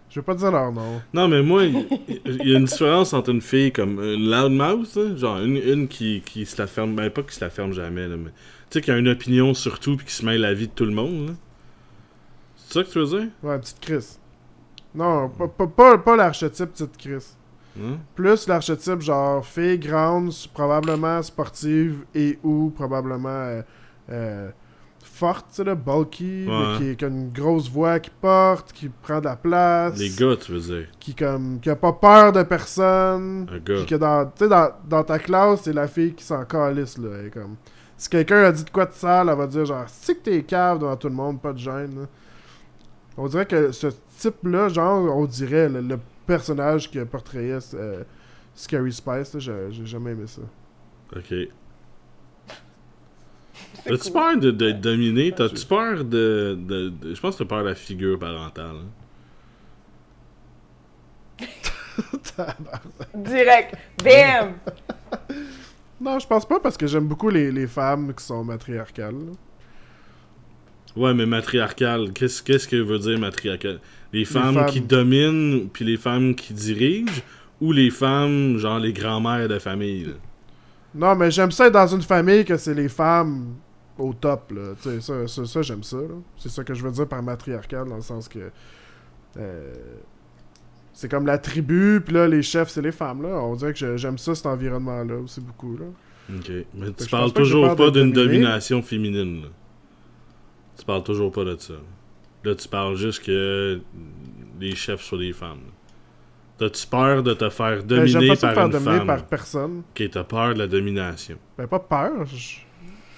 Je vais pas dire leur nom. Non, mais moi, il y a une différence entre une fille comme une loudmouth, là, genre une qui se la ferme, ben pas qui se la ferme jamais, là, mais tu sais, qui a une opinion sur tout puis qui se mêle la vie de tout le monde. Là. C'est ça que tu veux dire? Ouais, petite Chris. Non, pas l'archétype petite Chris. Hein? Plus l'archétype genre fille grande, probablement sportive et ou probablement forte, tu sais, là, bulky, Ouais. mais qui a une grosse voix, qui porte, qui prend de la place, Les gars, tu veux dire? qui a pas peur de personne, Un gars. puis que dans ta classe, c'est la fille qui s'en calisse, là, elle est comme... Si quelqu'un a dit de quoi de sale, elle va dire genre, c'est que t'es cave devant tout le monde, pas de gêne, là. On dirait que ce type-là, genre, on dirait, le personnage qui a portrayé Scary Spice, là, j'ai jamais aimé ça. Ok. C'est As-tu cool. peur d'être dominé? T'as-tu peur de... Je pense que t'as peur de la figure parentale. Hein? Direct. Bam! Non, je pense pas parce que j'aime beaucoup les femmes qui sont matriarcales. Là. Ouais, mais matriarcal, qu'est-ce que veut dire matriarcal? Les femmes femmes. qui dominent, puis les femmes qui dirigent, ou les femmes, genre les grands-mères de famille? Là? Non, mais j'aime ça être dans une famille que c'est les femmes au top, là. Tu sais, ça j'aime ça, là. C'est ça que je veux dire par matriarcal, dans le sens que... c'est comme la tribu, puis là, les chefs, c'est les femmes, là. On dirait que j'aime ça, cet environnement-là, aussi, beaucoup, là. Ok. Mais que tu je parles pense pas que toujours j'ai peur pas de d'une dominer. domination féminine, là. Tu parles toujours pas de ça. Là, tu parles juste que les chefs soient des femmes. Là. T'as-tu peur de te faire Ben, j'aime dominer pas ça par me faire une dominer femme? par personne. Ok, t'as peur de la domination. Ben, pas peur.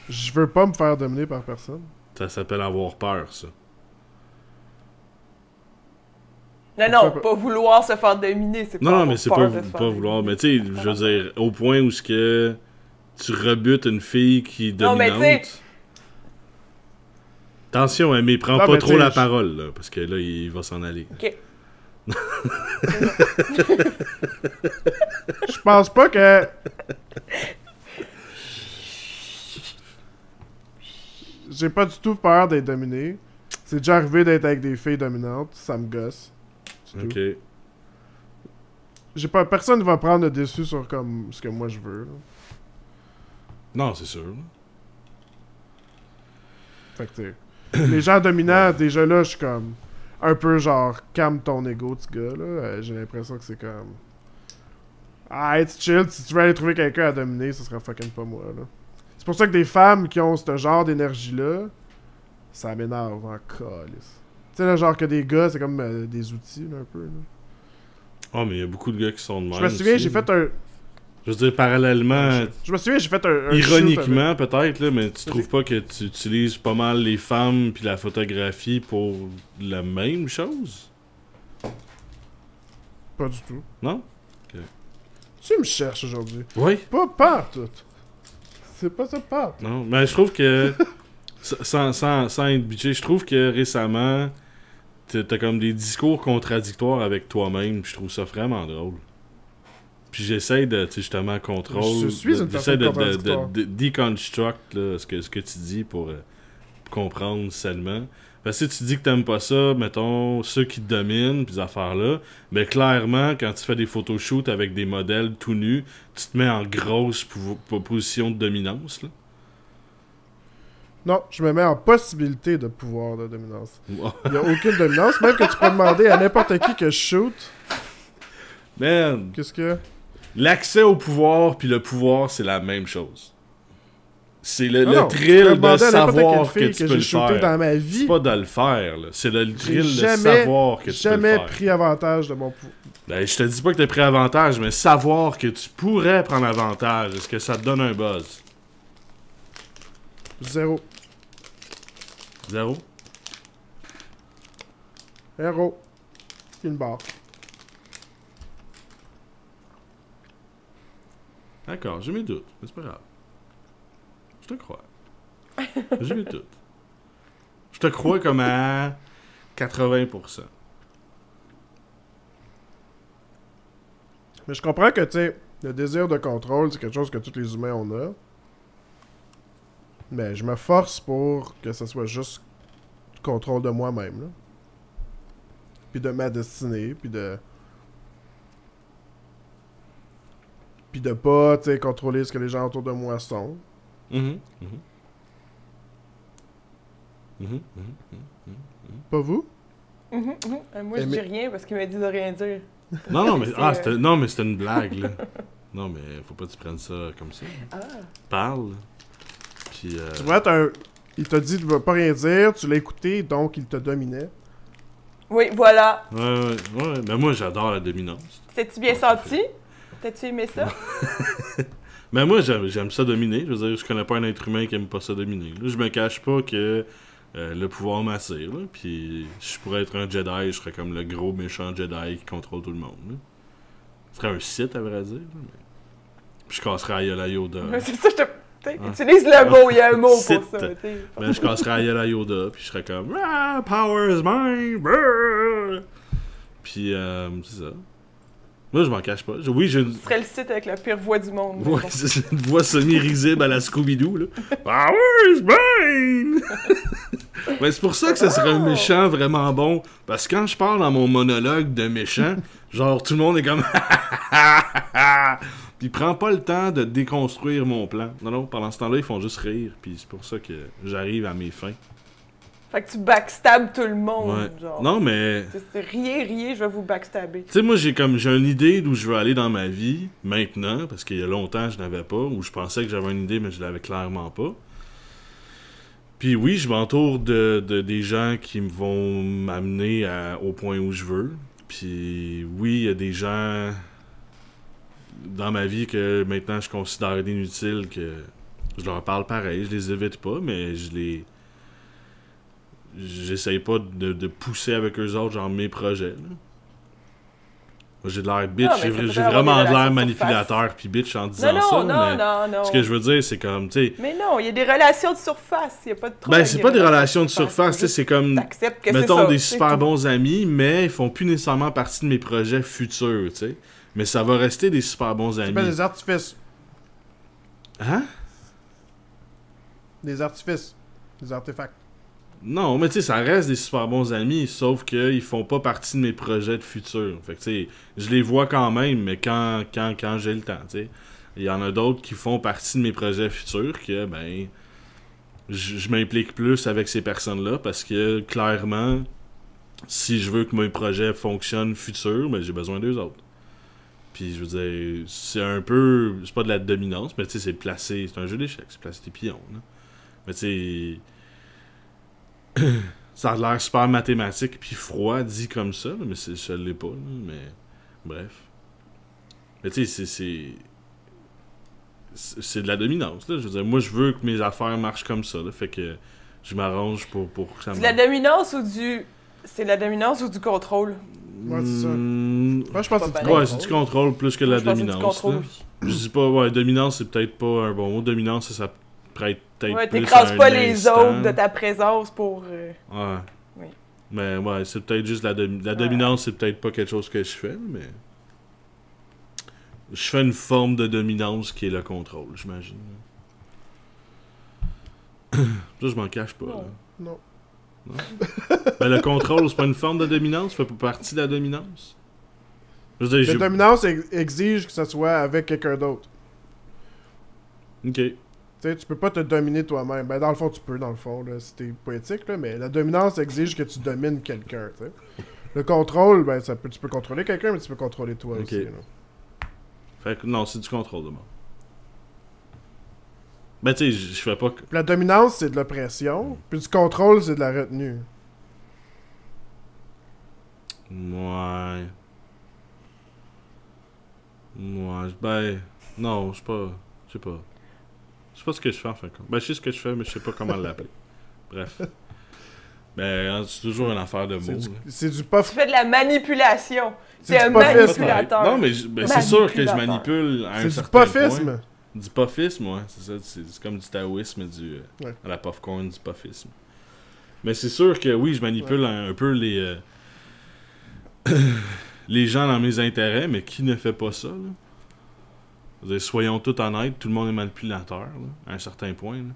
Je veux pas me faire dominer par personne. Ça s'appelle avoir peur, ça. Non, Pourquoi pas vouloir se faire dominer, c'est pas Non, avoir mais c'est peur pas, de se faire pas dominer. vouloir. Mais tu sais, je veux dire, au point où ce que tu rebutes une fille qui est Non, mais dominante... tu sais- Attention, hein, mais prends Non, pas mais trop tu sais, la je- parole, là, parce que là, il va s'en aller. Ok. Je pense pas que... J'ai pas du tout peur d'être dominé. C'est déjà arrivé d'être avec des filles dominantes. Ça me gosse. C'est tout. Ok. J'ai pas... Personne va prendre le dessus sur comme ce que moi je veux, là. Non, c'est sûr. Fait que, tu sais, les gens dominants, déjà là, je suis comme... Un peu genre, calme ton ego, petit gars, là. J'ai l'impression que c'est comme... Ah, it's chill. Si tu veux aller trouver quelqu'un à dominer, ce sera fucking pas moi, là. C'est pour ça que des femmes qui ont ce genre d'énergie-là, ça m'énerve en calice. Tu sais, là, genre que des gars, c'est comme des outils, là, un peu, là. Oh, mais il y a beaucoup de gars qui sont de même. Je me souviens, aussi, j'ai là. fait un... Je veux dire, parallèlement, Je me souviens, j'ai fait un shoot ironiquement peut-être, là, mais tu Vas-y. trouves pas que tu utilises pas mal les femmes puis la photographie pour la même chose? avec- Pas du tout. Non? Tu me cherches aujourd'hui. Oui. Pas tout. C'est pas ça, pas. Non, mais je trouve que, sans être bitché, je trouve que récemment, t'as comme des discours contradictoires avec toi-même, puis je trouve ça vraiment drôle. Puis j'essaie de, tu sais, justement, contrôle. Je suis une j'essaie personne contradictoire. de deconstruct là, ce que tu dis pour comprendre seulement. Parce que si tu dis que t'aimes pas ça, mettons, ceux qui te dominent, pis ces affaires-là, mais clairement, quand tu fais des photoshoots avec des modèles tout nus, tu te mets en grosse position de dominance, là. Non, je me mets en possibilité de pouvoir de dominance. Il y a aucune dominance, même que tu peux demander à n'importe qui que je shoot. Man, Qu'est-ce que... l'accès au pouvoir puis le pouvoir, c'est la même chose. C'est le Non, tu peux thrill de demander à n'importe savoir quelle que fille tu peux le j'ai shooté faire. dans ma C'est vie. pas de le faire, là. C'est le J'ai thrill de jamais, savoir que tu peux le jamais faire. pris avantage de mon pouvoir. Ben, je te dis pas que t'as pris avantage, mais savoir que tu pourrais prendre avantage, est-ce que ça te donne un buzz? 0. 0? Héros. Une barre. D'accord, j'ai mes doutes, mais c'est pas grave. Je te crois. J'ai mes doutes. Je te crois comme à 80%. Mais je comprends que, tu sais, le désir de contrôle, c'est quelque chose que tous les humains on a. Mais je me force pour que ce soit juste contrôle de moi-même, là. Puis de ma destinée, puis de... Puis de pas, tu sais, contrôler ce que les gens autour de moi sont. Mhm, mhm. Mhm, mhm. Pas vous? Moi, je dis rien parce qu'il m'a dit de rien dire. Non, mais, C'est, non, mais c'était une blague, là. Non, mais faut pas que tu prennes ça comme ça. Ah. Parle. Puis, Tu vois, il t'a dit de pas rien dire, tu l'as écouté, donc il te dominait. Oui, voilà. ouais, mais moi, j'adore la dominance. T'es-tu bien senti? T'as-tu aimé ça? Mais moi, j'aime ça dominer. Je veux dire, je connais pas un être humain qui aime pas ça dominer. Là, je me cache pas que le pouvoir m'attire. Là. Puis, si je pourrais être un Jedi, je serais comme le gros méchant Jedi qui contrôle tout le monde. Là. Ce serait un Sith, à vrai dire. Là, mais... Puis, je casserais à Yoda Yoda. C'est ça, utilise le mot, il y a un mot pour Sith. ça. t'sais. Ben, je casserais à Yoda Yoda. Puis, je serais comme ah, power is mine. Brrr. Puis, c'est ça. Moi, je m'en cache pas. Oui, j'ai une... Tu serais le site avec la pire voix du monde. Ouais, c'est une voix semi-risible à la Scooby-Doo, là. Power is mine! Mais c'est pour ça que ça serait un méchant vraiment bon. Parce que quand je parle dans mon monologue de méchant, genre, tout le monde est comme... Puis prends pas le temps de déconstruire mon plan. Non, pendant ce temps-là, ils font juste rire. Puis c'est pour ça que j'arrive à mes fins. Fait que tu backstabs tout le monde, Ouais. genre. Non, mais... C'est riez, je vais vous backstabber. Tu sais, moi, j'ai une idée d'où je veux aller dans ma vie, maintenant, parce qu'il y a longtemps, je n'avais pas, ou je pensais que j'avais une idée, mais je l'avais clairement pas. Puis oui, je m'entoure de des gens qui me vont m'amener au point où je veux. Puis oui, il y a des gens dans ma vie que maintenant je considère inutiles, que je leur parle pareil, je les évite pas, mais j'essaye pas de pousser avec eux autres, genre mes projets. Là. Moi, j'ai de l'air bitch, Non, mais j'ai ça peut vraiment avoir de des l'air relations manipulateur pis bitch en disant ça. Non. Ce que je veux dire, c'est comme, tu sais... Mais non, il y a des relations de surface, il y a pas de trouble. Ben, c'est pas des relations de surface, tu sais, c'est comme... T'acceptes que c'est Mettons ça, des c'est super tout. bons amis, mais ils font plus nécessairement partie de mes projets futurs, tu sais. Mais ça va rester des super bons C'est amis. pas des artifices. Hein? Des artifices. Des artefacts. Non, mais tu sais, ça reste des super bons amis, sauf qu'ils font pas partie de mes projets de futur. Fait que tu sais, je les vois quand même, mais quand j'ai le temps, tu sais. Il y en a d'autres qui font partie de mes projets futurs que, ben, je m'implique plus avec ces personnes-là parce que, clairement, si je veux que mes projets fonctionnent futurs, ben, j'ai besoin d'eux autres. Puis, je veux dire, c'est un peu... C'est pas de la dominance, mais tu sais, c'est placer... C'est un jeu d'échecs, c'est placer tes pions, là. Mais tu sais... Ça a l'air super mathématique puis froid dit comme ça, là, mais ça l'est pas, là, mais bref. Mais tu sais, c'est de la dominance, là. Je veux dire, moi, je veux que mes affaires marchent comme ça, là, fait que je m'arrange pour que ça C'est de la dominance ou du... C'est de la dominance ou du contrôle? Ouais, c'est ça. Moi, je pense que c'est du Ouais, contrôle. c'est du contrôle plus que de la Je pense que c'est du dominance. contrôle Là. aussi. Je dis pas, ouais, dominance, c'est peut-être pas un bon mot. Dominance, ça prête peut-être Ouais, plus t'écrases à pas un les instant. autres de ta présence pour... Ouais. Oui. Mais ouais, c'est peut-être juste la dominance, c'est peut-être pas quelque chose que je fais, mais... Je fais une forme de dominance qui est le contrôle, j'imagine. Ça, je m'en cache pas, là. Non. Mais le contrôle, c'est pas une forme de dominance? Ça fait pas partie de la dominance? Je veux dire, La dominance exige que ça soit avec quelqu'un d'autre. Ok. Tu sais, tu peux pas te dominer toi-même. Ben, dans le fond, tu peux, dans le fond, là, si t'es poétique, là, mais la dominance exige que tu domines quelqu'un, tu sais. Le contrôle, ben, tu peux contrôler quelqu'un, mais tu peux contrôler toi Ok. aussi, là. Fait que non, c'est du contrôle de moi. Ben, tu sais, je fais pas... Puis la dominance, c'est de l'oppression, puis du contrôle, c'est de la retenue. Ouais. Ouais, ben... Non, je sais pas... Je sais pas. Je sais pas ce que je fais, en fin de compte. Ben, je sais ce que je fais, mais je sais pas comment l'appeler. Bref. Ben, c'est toujours une affaire de mots. là. C'est du Tu puff. fais de la manipulation. C'est T'es du un pofisme. manipulateur. Non, mais c'est sûr que je Manipulateur. manipule à un C'est du certain pofisme. point. Du pofisme, ouais. C'est ça. C'est comme du taoïsme, Ouais. à la popcorn, du pofisme. Mais c'est sûr que oui, je manipule un peu les... les gens dans mes intérêts, mais qui ne fait pas ça, là? Je veux dire, soyons tous honnêtes, tout le monde est manipulateur, là, à un certain point. Là.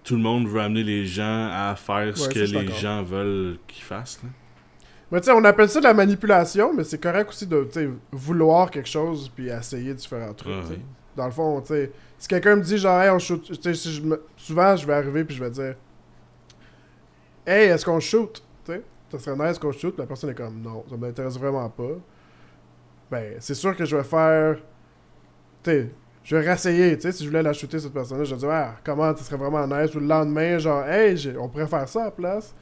Tout le monde veut amener les gens à faire ce Ouais, que ça, je suis les d'accord. gens veulent qu'ils fassent. Là. Mais tu sais, on appelle ça de la manipulation, mais c'est correct aussi de, tu sais, vouloir quelque chose puis essayer différents trucs, tu sais. Ouais. Dans le fond, tu sais, si quelqu'un me dit genre, hey, on shoot, tu sais, si souvent, je vais arriver puis je vais dire, hey, est-ce qu'on shoot? Tu sais, ça serait nice qu'on shoot. La personne est comme, non, ça m'intéresse vraiment pas. Ben, c'est sûr que je vais faire, tu sais, je vais réessayer, tu sais, si je voulais la shooter cette personne-là, je vais dire, ah, comment, ça serait vraiment nice. Ou le lendemain, genre, hey, on pourrait faire ça à la place.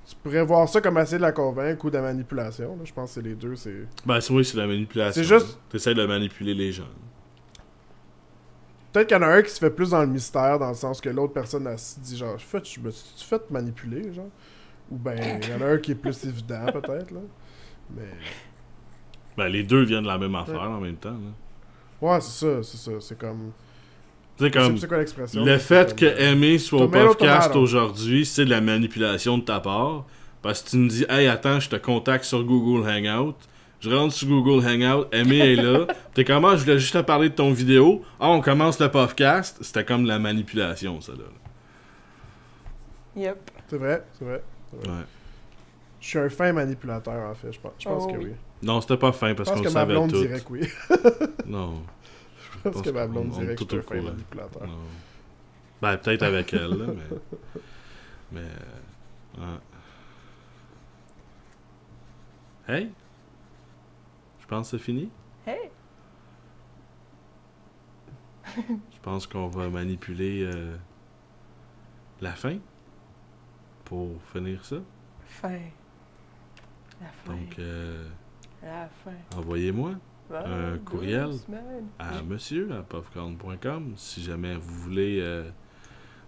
Tu pourrais voir ça comme essayer de la convaincre ou de la manipulation. Là. Je pense que c'est les deux. C'est... Ben, oui, c'est la manipulation. C'est juste- Tu essaies de manipuler les gens. Peut-être qu'il y en a un qui se fait plus dans le mystère, dans le sens que l'autre personne elle se dit genre, je me suis fait manipuler, genre. Ou ben, il y en a un qui est plus évident, peut-être, là. Mais. Ben, les deux viennent de la même affaire en même temps. Là. Ouais, c'est ça. C'est comme. Tu sais, comme... C'est quoi l'expression? Le là? fait C'est que comme, Aimé soit au tomato, podcast tomato. aujourd'hui, c'est de la manipulation de ta part. Parce que tu me dis, hey, attends, je te contacte sur Google Hangout. Je rentre sur Google Hangout, Aimé est là. T'es comment, je voulais juste te parler de ton vidéo. Ah, on commence le podcast. C'était comme de la manipulation, ça, là. Yep. C'est vrai. Ouais. Je suis un fin manipulateur, en fait, je pense. Je pense Oh que oui. oui. Non, c'était pas fin Je parce pense qu'on que le ma savait blonde tout. dirait que oui. Non. Je pense que ma blonde on dirait est que je tout suis au un fin courant. manipulateur. Non. Ben, peut-être avec elle, là, mais... Hey! Je pense que c'est fini. Hey! Je pense qu'on va manipuler la fin pour finir ça. Fin. La fin. Donc, La fin. envoyez-moi un 22 courriel semaines. à monsieur@puffcorn.com si jamais vous voulez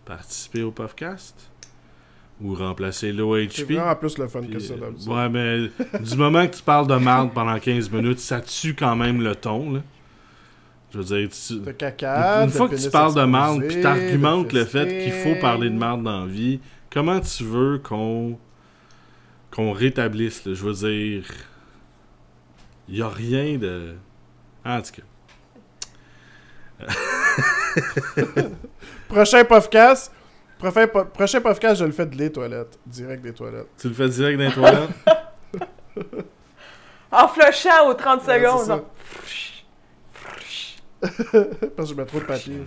participer au Puffcast ou remplacer C'est l'OHP. vraiment plus le fun Puis, que ça, d'habitude. ouais, mais du moment que tu parles de marde pendant 15 minutes, ça tue quand même le ton, là. Je veux dire, De caca, une fois que tu parles de marde puis t'argumentes le fait qu'il faut parler de marde. marde dans la vie, comment tu veux qu'on rétablisse, là? Je veux dire, il y a rien de... En tout cas. Prochain podcast, je le fais de les toilettes. Direct des toilettes. Tu le fais direct dans les toilettes? En flushant aux 30 Ouais, secondes. c'est ça. non. Parce que je mets trop de papier.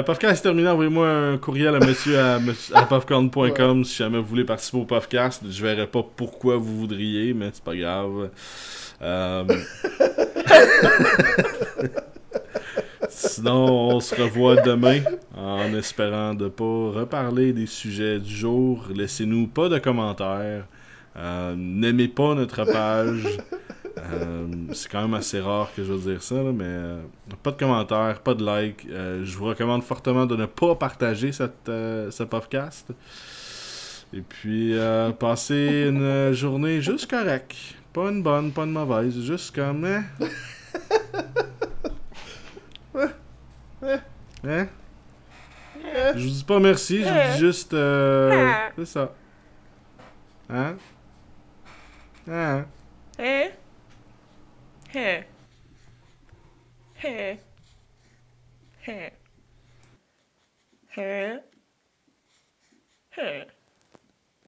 Puffcast est terminé. Envoyez-moi un courriel à à puffcorn.com si jamais vous voulez participer au Puffcast. Je verrai pas pourquoi vous voudriez, mais c'est pas grave. Sinon, on se revoit demain en espérant de pas reparler des sujets du jour. Laissez-nous pas de commentaires. N'aimez pas notre page. C'est quand même assez rare que je veux dire ça, là, mais pas de commentaires, pas de like. Je vous recommande fortement de ne pas partager ce podcast. Et puis, passez une journée juste correcte. Pas une bonne, pas une mauvaise, juste comme... Hein? Hein? Je vous dis pas merci, je vous dis juste... c'est ça. Hein? Hein? Hein? Hein? Hein? Hein? Hein? Hein?